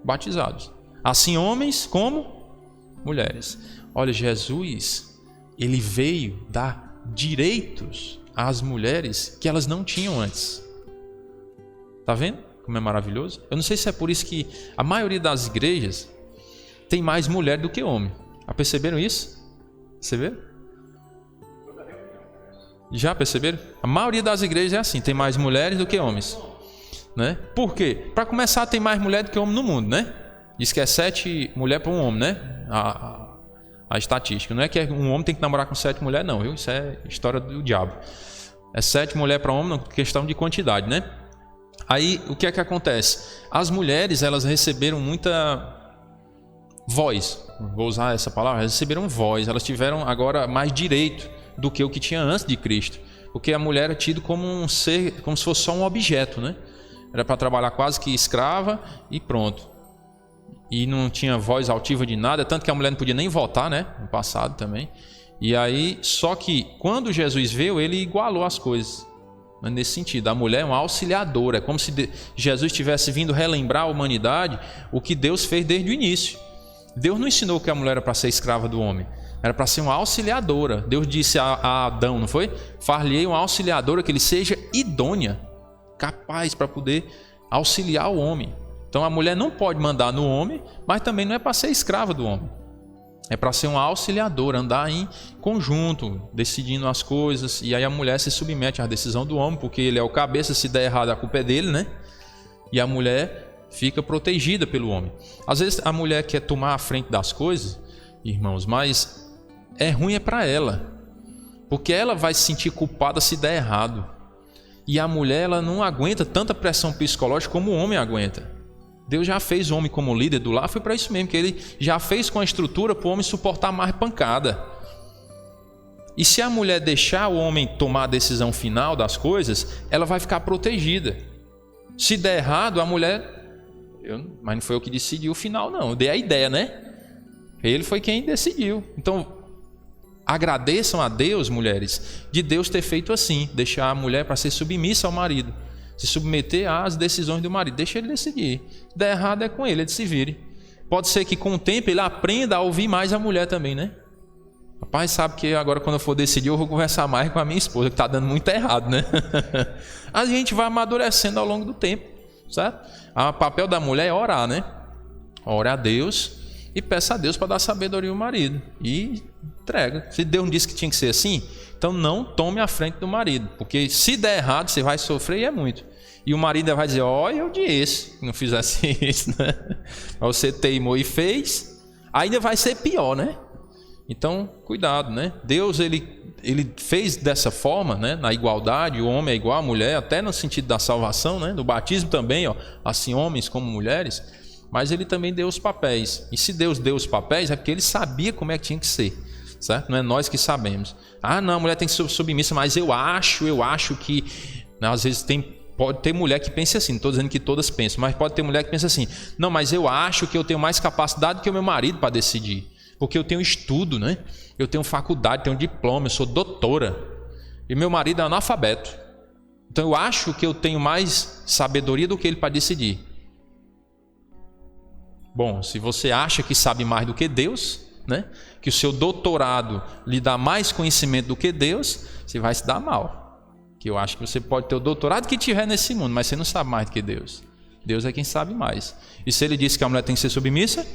Speaker 1: batizados. Assim, homens como mulheres. Olha, Jesus, ele veio dar direitos às mulheres que elas não tinham antes. Tá vendo como é maravilhoso? Eu não sei se é por isso que a maioria das igrejas tem mais mulher do que homem. Já perceberam isso? Perceberam? Já perceberam? A maioria das igrejas é assim, tem mais mulheres do que homens, né? Por quê? Para começar, tem mais mulher do que homem no mundo, né? Diz que é 7 mulheres para um homem, né? A estatística. Não é que um homem tem que namorar com 7 mulheres, não, viu? Isso é história do diabo. É 7 mulheres para homem, não, questão de quantidade, né? Aí, o que é que acontece? As mulheres, elas receberam muita voz. Vou usar essa palavra. Elas receberam voz. Elas tiveram agora mais direito do que o que tinha antes de Cristo. Porque a mulher era tida como um ser, como se fosse só um objeto, né? Era para trabalhar quase que escrava e pronto. E não tinha voz altiva de nada, tanto que a mulher não podia nem votar, né? No passado também. E aí, só que quando Jesus veio, ele igualou as coisas. Mas nesse sentido, a mulher é uma auxiliadora. É como se Jesus tivesse vindo relembrar a humanidade o que Deus fez desde o início. Deus não ensinou que a mulher era para ser escrava do homem. Era para ser uma auxiliadora. Deus disse a Adão, não foi? Far-lhe-ei uma auxiliadora que ele seja idônea, capaz para poder auxiliar o homem. Então a mulher não pode mandar no homem, mas também não é para ser escrava do homem. É para ser uma auxiliadora, andar em conjunto, decidindo as coisas. E aí a mulher se submete à decisão do homem, porque ele é o cabeça, se der errado a culpa é dele, né? E a mulher fica protegida pelo homem. Às vezes a mulher quer tomar a frente das coisas, irmãos, mas é ruim para ela. Porque ela vai se sentir culpada se der errado. E a mulher, ela não aguenta tanta pressão psicológica como o homem aguenta. Deus já fez o homem como líder do lar, foi para isso mesmo, que ele já fez com a estrutura para o homem suportar mais pancada. E se a mulher deixar o homem tomar a decisão final das coisas, ela vai ficar protegida. Se der errado, a mulher... mas não foi eu que decidi o final, não. Eu dei a ideia, né? Ele foi quem decidiu. Então, agradeçam a Deus, mulheres, de Deus ter feito assim, deixar a mulher para ser submissa ao marido. Se submeter às decisões do marido, deixa ele decidir. Se der errado é com ele se vire. Pode ser que com o tempo ele aprenda a ouvir mais a mulher também, né? Rapaz, sabe que agora quando eu for decidir eu vou conversar mais com a minha esposa, que está dando muito errado, né? A gente vai amadurecendo ao longo do tempo, certo? O papel da mulher é orar, né? Ora a Deus e peça a Deus para dar sabedoria ao marido. E entrega. Se Deus não disse que tinha que ser assim, então não tome a frente do marido, porque se der errado você vai sofrer e é muito. E o marido vai dizer, olha, eu disse que não fizesse isso, né? Mas você teimou e fez, ainda vai ser pior, né? Então, cuidado, né? Deus, ele fez dessa forma, né? Na igualdade, o homem é igual à mulher, até no sentido da salvação, né? Do batismo também, ó, assim homens como mulheres. mas ele também deu os papéis. E se Deus deu os papéis, é porque ele sabia como é que tinha que ser, certo? Não é nós que sabemos. Ah, não, a mulher tem que ser submissa, mas eu acho que... Às vezes pode ter mulher que pense assim, não estou dizendo que todas pensam, mas pode ter mulher que pensa assim, não, mas eu acho que eu tenho mais capacidade do que o meu marido para decidir, porque eu tenho estudo, né? Eu tenho faculdade, tenho diploma, eu sou doutora, e meu marido é analfabeto. Então eu acho que eu tenho mais sabedoria do que ele para decidir. Bom, se você acha que sabe mais do que Deus, né? Que o seu doutorado lhe dá mais conhecimento do que Deus, você vai se dar mal. Que eu acho que você pode ter o doutorado que tiver nesse mundo, mas você não sabe mais do que Deus. Deus é quem sabe mais. E se ele disse que a mulher tem que ser submissa,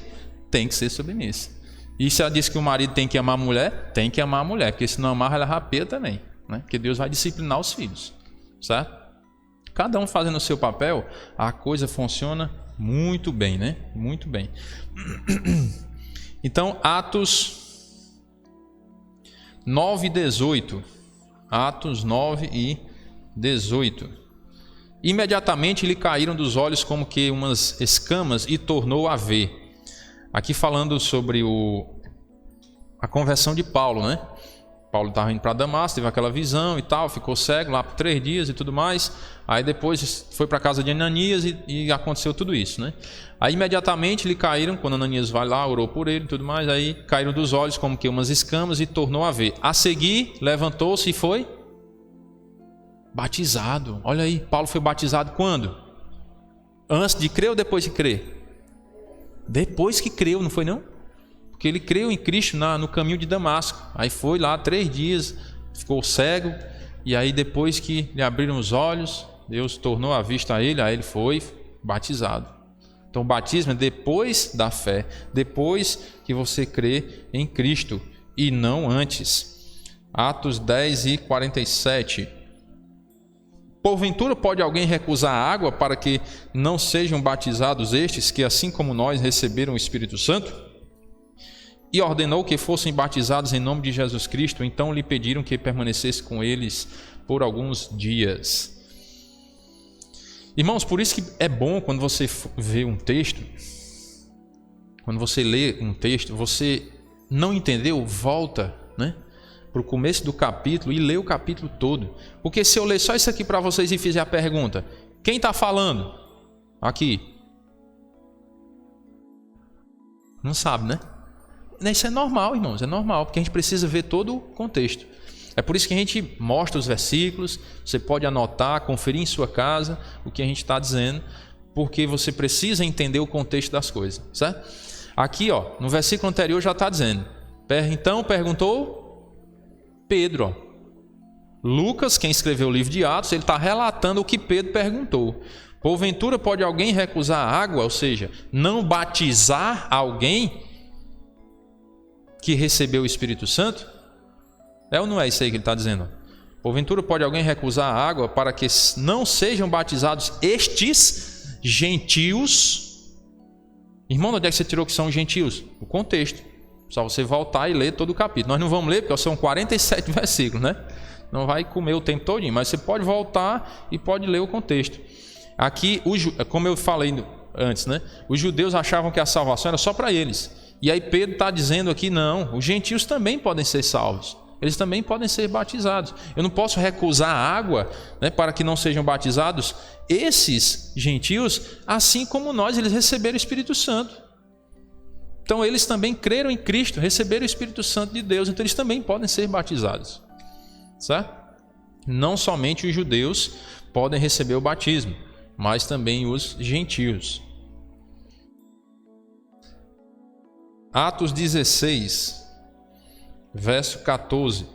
Speaker 1: tem que ser submissa. E se ela disse que o marido tem que amar a mulher, tem que amar a mulher, porque se não amar, ela rapeia também, né? Porque Deus vai disciplinar os filhos, certo? Cada um fazendo o seu papel, a coisa funciona muito bem, né? Muito bem. Então, Atos 9:18. Atos 9 e 18. Imediatamente lhe caíram dos olhos como que umas escamas e tornou a ver. Aqui falando sobre a conversão de Paulo, né? Paulo estava indo para Damasco, teve aquela visão e tal, ficou cego lá por 3 dias e tudo mais. Aí depois foi para a casa de Ananias e aconteceu tudo isso, né? Aí imediatamente lhe caíram, quando Ananias vai lá, orou por ele e tudo mais, aí caíram dos olhos como que umas escamas e tornou a ver. A seguir, levantou-se e foi batizado. Olha aí, Paulo foi batizado quando? Antes de crer ou depois de crer? Depois que creu, não foi não? Porque ele creu em Cristo no caminho de Damasco. Aí foi lá 3 dias, ficou cego, e aí depois que lhe abriram os olhos, Deus tornou a vista a ele, aí ele foi batizado. Então o batismo é depois da fé, depois que você crê em Cristo e não antes. Atos 10 e 47. Porventura pode alguém recusar a água para que não sejam batizados estes que assim como nós receberam o Espírito Santo? E ordenou que fossem batizados em nome de Jesus Cristo, então lhe pediram que permanecesse com eles por alguns dias. Irmãos, por isso que é bom quando você vê um texto, quando você lê um texto, você não entendeu, volta, né, para o começo do capítulo e lê o capítulo todo. Porque se eu ler só isso aqui para vocês e fizer a pergunta, quem está falando aqui? Não sabe, né? Isso é normal, irmãos, é normal, porque a gente precisa ver todo o contexto. É por isso que a gente mostra os versículos, você pode anotar, conferir em sua casa o que a gente está dizendo, porque você precisa entender o contexto das coisas, certo? Aqui, ó, no versículo anterior já está dizendo, então perguntou Pedro, ó. Lucas, quem escreveu o livro de Atos, ele está relatando o que Pedro perguntou. Porventura pode alguém recusar a água, ou seja, não batizar alguém que recebeu o Espírito Santo? É ou não é isso aí que ele está dizendo? Porventura pode alguém recusar a água para que não sejam batizados estes gentios? Irmão, onde é que você tirou que são gentios? O contexto. Só você voltar e ler todo o capítulo. Nós não vamos ler porque são 47 versículos, né? Não vai comer o tempo todinho, mas você pode voltar e pode ler o contexto. Aqui, como eu falei antes, né? Os judeus achavam que a salvação era só para eles. E aí Pedro está dizendo aqui, não, os gentios também podem ser salvos. Eles também podem ser batizados. Eu não posso recusar a água, né, para que não sejam batizados esses gentios, assim como nós, eles receberam o Espírito Santo. Então eles também creram em Cristo, receberam o Espírito Santo de Deus, então eles também podem ser batizados, certo? Não somente os judeus podem receber o batismo, mas também os gentios. Atos 16, verso 14,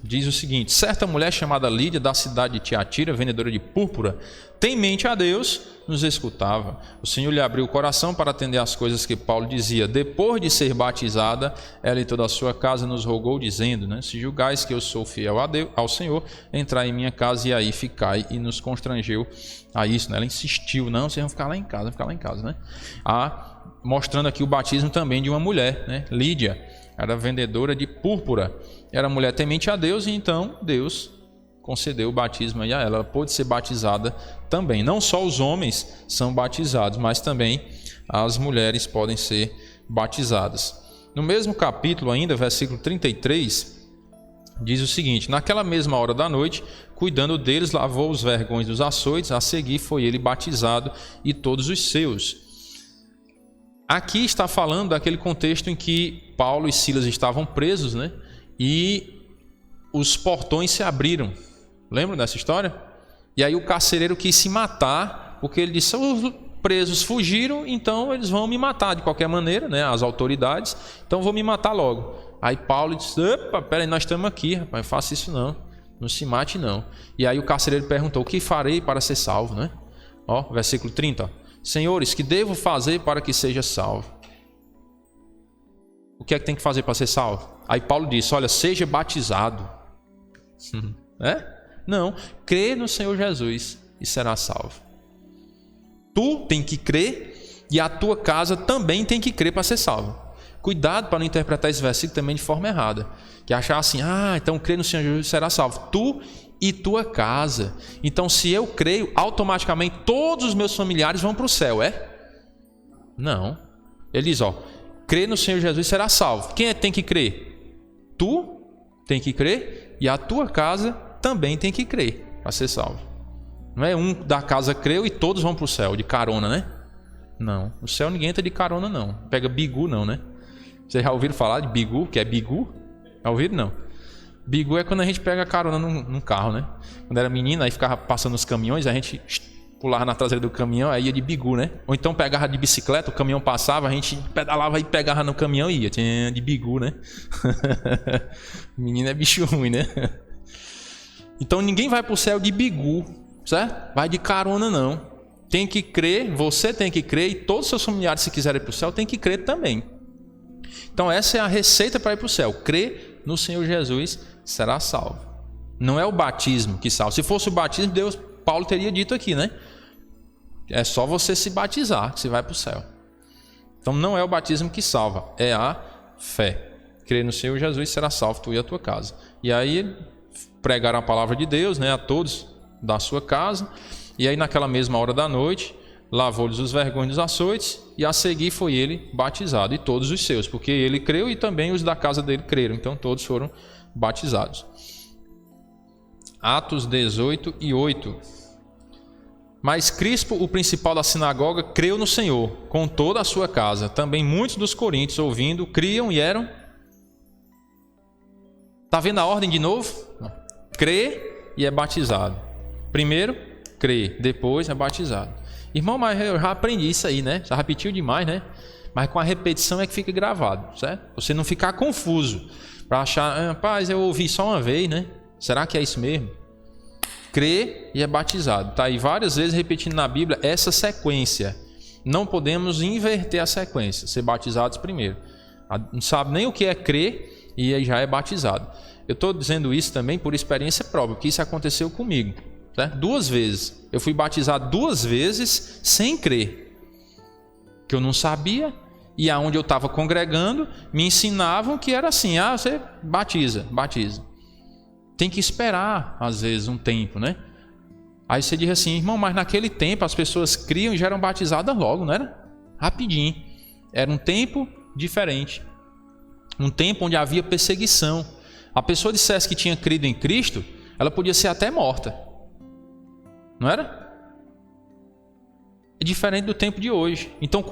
Speaker 1: diz o seguinte: certa mulher chamada Lídia, da cidade de Tiatira, vendedora de púrpura, temente a Deus, nos escutava. O Senhor lhe abriu o coração para atender às coisas que Paulo dizia. Depois de ser batizada, ela e toda a sua casa nos rogou, dizendo, né, se julgais que eu sou fiel a Deus, ao Senhor, entrai em minha casa e aí ficai. E nos constrangeu a isso, né? Ela insistiu, não, vocês vão ficar lá em casa, né? Mostrando aqui o batismo também de uma mulher, né? Lídia era vendedora de púrpura, era mulher temente a Deus, e então Deus concedeu o batismo aí a ela. Ela pôde ser batizada também. Não só os homens são batizados, mas também as mulheres podem ser batizadas. No mesmo capítulo ainda, versículo 33, diz o seguinte: naquela mesma hora da noite, cuidando deles, lavou os vergões dos açoites, a seguir foi ele batizado e todos os seus. Aqui está falando daquele contexto em que Paulo e Silas estavam presos, né? E os portões se abriram. Lembram dessa história? E aí o carcereiro quis se matar, porque ele disse: os presos fugiram, então eles vão me matar de qualquer maneira, né? As autoridades, então vou me matar logo. Aí Paulo disse: opa, peraí, nós estamos aqui, rapaz, não faça isso não se mate não. E aí o carcereiro perguntou: o que farei para ser salvo, né? Ó, versículo 30, ó. Senhores, que devo fazer para que seja salvo? O que é que tem que fazer para ser salvo? Aí Paulo disse: olha, seja batizado. Não, crê no Senhor Jesus e será salvo. Tu tem que crer e a tua casa também tem que crer para ser salvo. Cuidado para não interpretar esse versículo também de forma errada, que achar assim: então crê no Senhor Jesus e será salvo. Tu e tua casa. Então, se eu creio, automaticamente todos os meus familiares vão para o céu, Não. Ele diz: crê no Senhor Jesus e será salvo. Quem tem que crer? Tu tem que crer e a tua casa também tem que crer para ser salvo. Não é um da casa creu e todos vão para o céu de carona, né? Não, no céu ninguém entra de carona não. Pega bigu não, né? Vocês já ouviram falar de bigu, que é bigu? Já ouviram? Não. Bigu é quando a gente pega carona num carro, né? Quando era menina, aí ficava passando os caminhões, a gente pulava na traseira do caminhão, aí ia de bigu, né? Ou então pegava de bicicleta, o caminhão passava, a gente pedalava e pegava no caminhão e ia. Tinha de bigu, né? Menina é bicho ruim, né? Então ninguém vai para o céu de bigu, certo? Vai de carona não. Tem que crer, você tem que crer e todos os seus familiares, se quiserem ir para o céu, tem que crer também. Então essa é a receita para ir para o céu. Crer no Senhor Jesus, será salvo. Não é o batismo que salva. Se fosse o batismo, Paulo teria dito aqui, né? É só você se batizar que você vai para o céu. Então não é o batismo que salva, é a fé. Crer no Senhor Jesus, será salvo tu e a tua casa. E aí pregaram a palavra de Deus, né, a todos da sua casa. E aí naquela mesma hora da noite, lavou-lhes os vergões dos açoites e a seguir foi ele batizado e todos os seus, porque ele creu e também os da casa dele creram, então todos foram batizados. Atos 18 e 8. Mas Crispo, o principal da sinagoga, creu no Senhor com toda a sua casa. Também muitos dos coríntios, ouvindo, criam e eram... Está vendo a ordem de novo? Crê e é batizado. Primeiro, crê, depois é batizado. Irmão, mas eu já aprendi isso aí, né? Já repetiu demais, né? Mas com a repetição é que fica gravado, certo? Você não ficar confuso, para achar, rapaz, eu ouvi só uma vez, né? Será que é isso mesmo? Crê e é batizado. Está aí várias vezes repetindo na Bíblia essa sequência. Não podemos inverter a sequência, ser batizados primeiro. Não sabe nem o que é crer e aí já é batizado. Eu estou dizendo isso também por experiência própria, porque isso aconteceu comigo. Certo? 2 vezes. Eu fui batizado 2 vezes sem crer. Que eu não sabia. E aonde eu estava congregando, me ensinavam que era assim. Você batiza. Tem que esperar, às vezes, um tempo, né? Aí você diz assim: irmão, mas naquele tempo as pessoas criam e já eram batizadas logo, não era? Rapidinho. Era um tempo diferente. Um tempo onde havia perseguição. A pessoa dissesse que tinha crido em Cristo, ela podia ser até morta. Não era? É diferente do tempo de hoje. Então,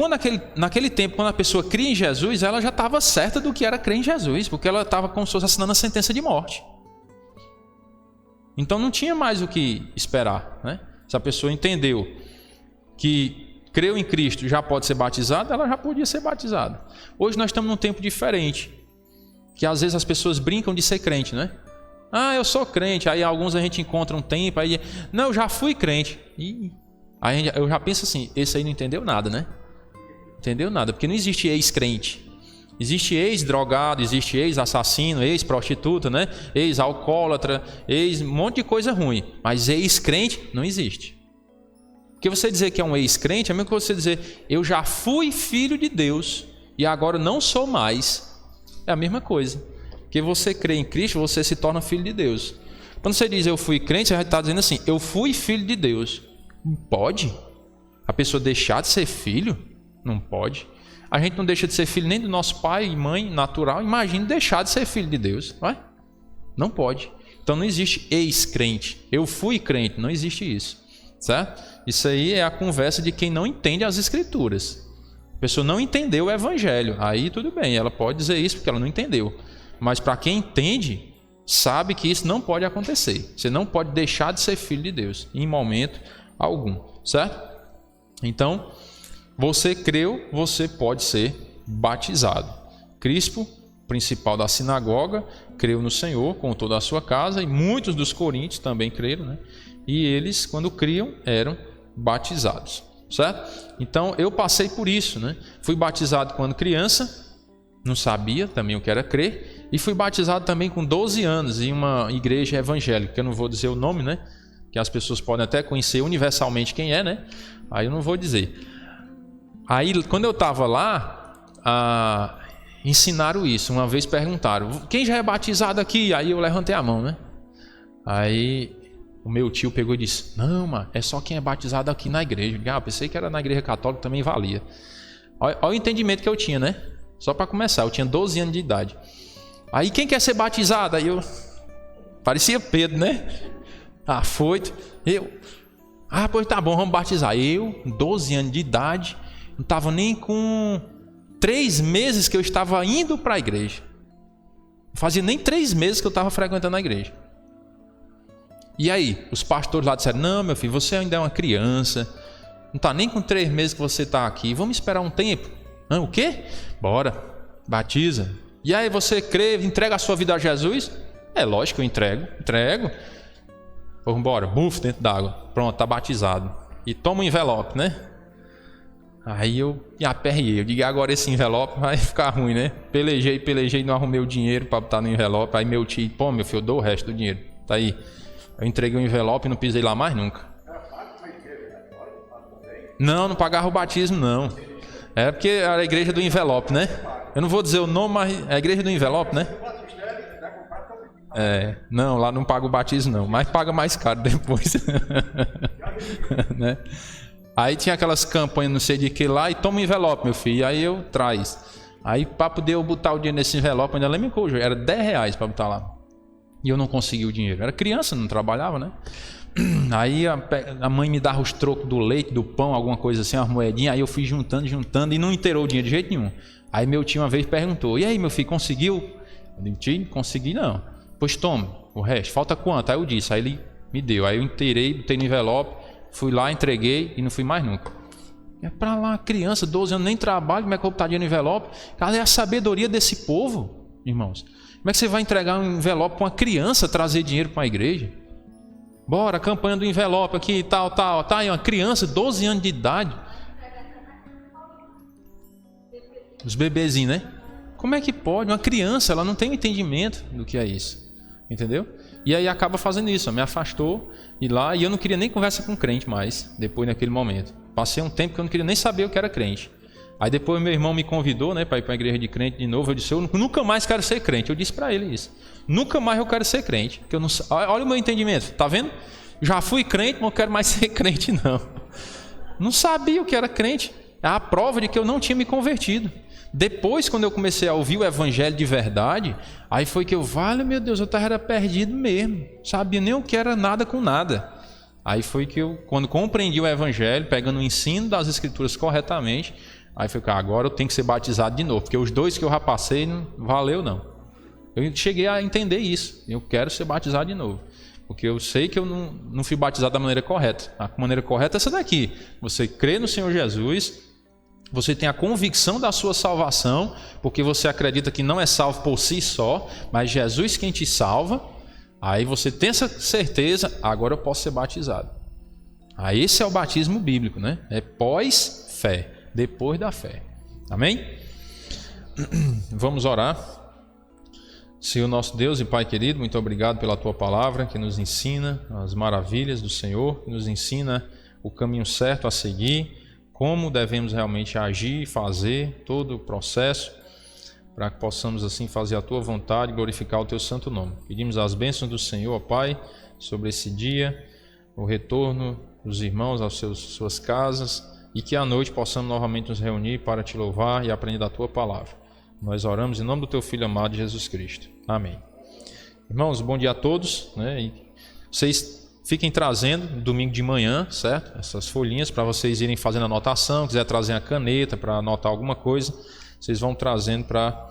Speaker 1: naquele tempo, quando a pessoa cria em Jesus, ela já estava certa do que era crer em Jesus, porque ela estava como se fosse assinando a sentença de morte. Então, não tinha mais o que esperar, né? Se a pessoa entendeu que creu em Cristo já pode ser batizada, ela já podia ser batizada. Hoje nós estamos num tempo diferente, que às vezes as pessoas brincam de ser crente, né? Eu sou crente. Aí alguns a gente encontra um tempo, aí, não, eu já fui crente. E aí eu já penso assim, esse aí não entendeu nada, né? Entendeu nada, porque não existe ex-crente. Existe ex-drogado, existe ex-assassino, ex-prostituta, né? Ex-alcoólatra, um monte de coisa ruim. Mas ex-crente não existe. Porque você dizer que é um ex-crente é mesmo que você dizer, eu já fui filho de Deus e agora não sou mais. É a mesma coisa. Porque você crê em Cristo, você se torna filho de Deus. Quando você diz eu fui crente, você já está dizendo assim, eu fui filho de Deus. Não pode? A pessoa deixar de ser filho? Não pode. A gente não deixa de ser filho nem do nosso pai e mãe natural. Imagine deixar de ser filho de Deus. Não pode. Então não existe ex-crente. Eu fui crente. Não existe isso. Certo? Isso aí é a conversa de quem não entende as Escrituras. A pessoa não entendeu o Evangelho. Aí tudo bem, ela pode dizer isso porque ela não entendeu. Mas para quem entende, sabe que isso não pode acontecer. Você não pode deixar de ser filho de Deus em momento algum. Certo? Então, você creu, você pode ser batizado. Crispo, principal da sinagoga, creu no Senhor com toda a sua casa, e muitos dos coríntios também creram, né? E eles, quando criam, eram batizados, certo? Então, eu passei por isso, né? Fui batizado quando criança, não sabia também o que era crer, e fui batizado também com 12 anos em uma igreja evangélica, que eu não vou dizer o nome, né? Que as pessoas podem até conhecer universalmente quem é, né? Aí eu não vou dizer. Aí, quando eu estava lá, ensinaram isso. Uma vez perguntaram, quem já é batizado aqui? Aí eu levantei a mão, né? Aí o meu tio pegou e disse, não, mano, é só quem é batizado aqui na igreja. Eu pensei que era na igreja católica, também valia. Olha o entendimento que eu tinha, né? Só para começar, eu tinha 12 anos de idade. Aí quem quer ser batizado? Aí eu... Parecia Pedro, né? Afoito. Pois tá bom, vamos batizar. Eu, 12 anos de idade... Não estava nem com 3 meses que eu estava indo para a igreja. Não fazia nem 3 meses que eu estava frequentando a igreja. E aí, os pastores lá disseram, não, meu filho, você ainda é uma criança. Não está nem com 3 meses que você está aqui. Vamos esperar um tempo. O quê? Bora, batiza. E aí, você crê, entrega a sua vida a Jesus? É lógico que eu entrego. Vamos embora, bufo dentro d'água. Pronto, está batizado. E toma um envelope, né? Aí eu me aperriei, eu digo, agora esse envelope vai ficar ruim, né? Pelejei, não arrumei o dinheiro para botar no envelope. Aí meu tio, pô, meu filho, eu dou o resto do dinheiro. Tá aí. Eu entreguei o envelope e não pisei lá mais nunca. Não pagava o batismo, não. É porque era a igreja do envelope, né? Eu não vou dizer o nome, mas é a igreja do envelope, né? Não, lá não paga o batismo, não. Mas paga mais caro depois. Né? Aí tinha aquelas campanhas, não sei de que lá, e toma um envelope, meu filho. Aí eu traz. Aí para poder eu botar o dinheiro nesse envelope, ainda lembro que era R$10 para botar lá. E eu não consegui o dinheiro. Era criança, não trabalhava, né? Aí a mãe me dava os trocos do leite, do pão, alguma coisa assim, umas moedinhas. Aí eu fui juntando e não inteirou o dinheiro de jeito nenhum. Aí meu tio uma vez perguntou, e aí meu filho, conseguiu? Eu disse, tio, consegui não. Pois tome o resto, falta quanto? Aí eu disse, aí ele me deu. Aí eu inteirei, botei no envelope, fui lá, entreguei e não fui mais nunca. É pra lá, criança, 12 anos, nem trabalho, como é que eu vou botar dinheiro no envelope? Cara, é a sabedoria desse povo, irmãos. Como é que você vai entregar um envelope para uma criança trazer dinheiro para a igreja? Bora, campanha do envelope aqui, tal. Tá aí uma criança, 12 anos de idade. Os bebezinhos, né? Como é que pode? Uma criança, ela não tem entendimento do que é isso. Entendeu? E aí acaba fazendo isso, me afastou e eu não queria nem conversa com crente mais, depois naquele momento. Passei um tempo que eu não queria nem saber o que era crente. Aí depois meu irmão me convidou, né, para ir para a igreja de crente de novo. Eu disse, eu nunca mais quero ser crente. Eu disse para ele isso. Nunca mais eu quero ser crente. Porque eu não... Olha o meu entendimento, tá vendo? Já fui crente, mas não quero mais ser crente não. Não sabia o que era crente. É a prova de que eu não tinha me convertido. Depois, quando eu comecei a ouvir o evangelho de verdade, aí foi que vale, meu Deus, eu estava perdido mesmo. Sabia nem o que era nada com nada. Aí foi que eu, quando compreendi o evangelho, pegando o ensino das escrituras corretamente, aí foi que agora eu tenho que ser batizado de novo, porque os 2 que eu já passei não valeu não. Eu cheguei a entender isso, eu quero ser batizado de novo, porque eu sei que eu não fui batizado da maneira correta. A maneira correta é essa daqui, você crê no Senhor Jesus, você tem a convicção da sua salvação, porque você acredita que não é salvo por si só, mas Jesus quem te salva. Aí você tem essa certeza, agora eu posso ser batizado. Aí esse é o batismo bíblico, né? É pós-fé, depois da fé. Amém? Vamos orar. Senhor nosso Deus e Pai querido, muito obrigado pela Tua palavra que nos ensina as maravilhas do Senhor, que nos ensina o caminho certo a seguir, como devemos realmente agir e fazer todo o processo. para que possamos assim fazer a Tua vontade e glorificar o Teu santo nome. Pedimos as bênçãos do Senhor, ó Pai, sobre esse dia, o retorno dos irmãos às suas casas, e que à noite possamos novamente nos reunir para Te louvar e aprender da Tua palavra. Nós oramos em nome do Teu Filho amado, Jesus Cristo. Amém. Irmãos, bom dia a todos, né? E vocês fiquem trazendo domingo de manhã, certo? Essas folhinhas para vocês irem fazendo anotação. Quiser trazer a caneta para anotar alguma coisa, vocês vão trazendo para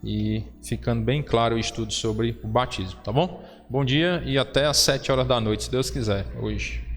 Speaker 1: ir ficando bem claro o estudo sobre o batismo, tá bom? Bom dia e até às 7 horas da noite, se Deus quiser, hoje.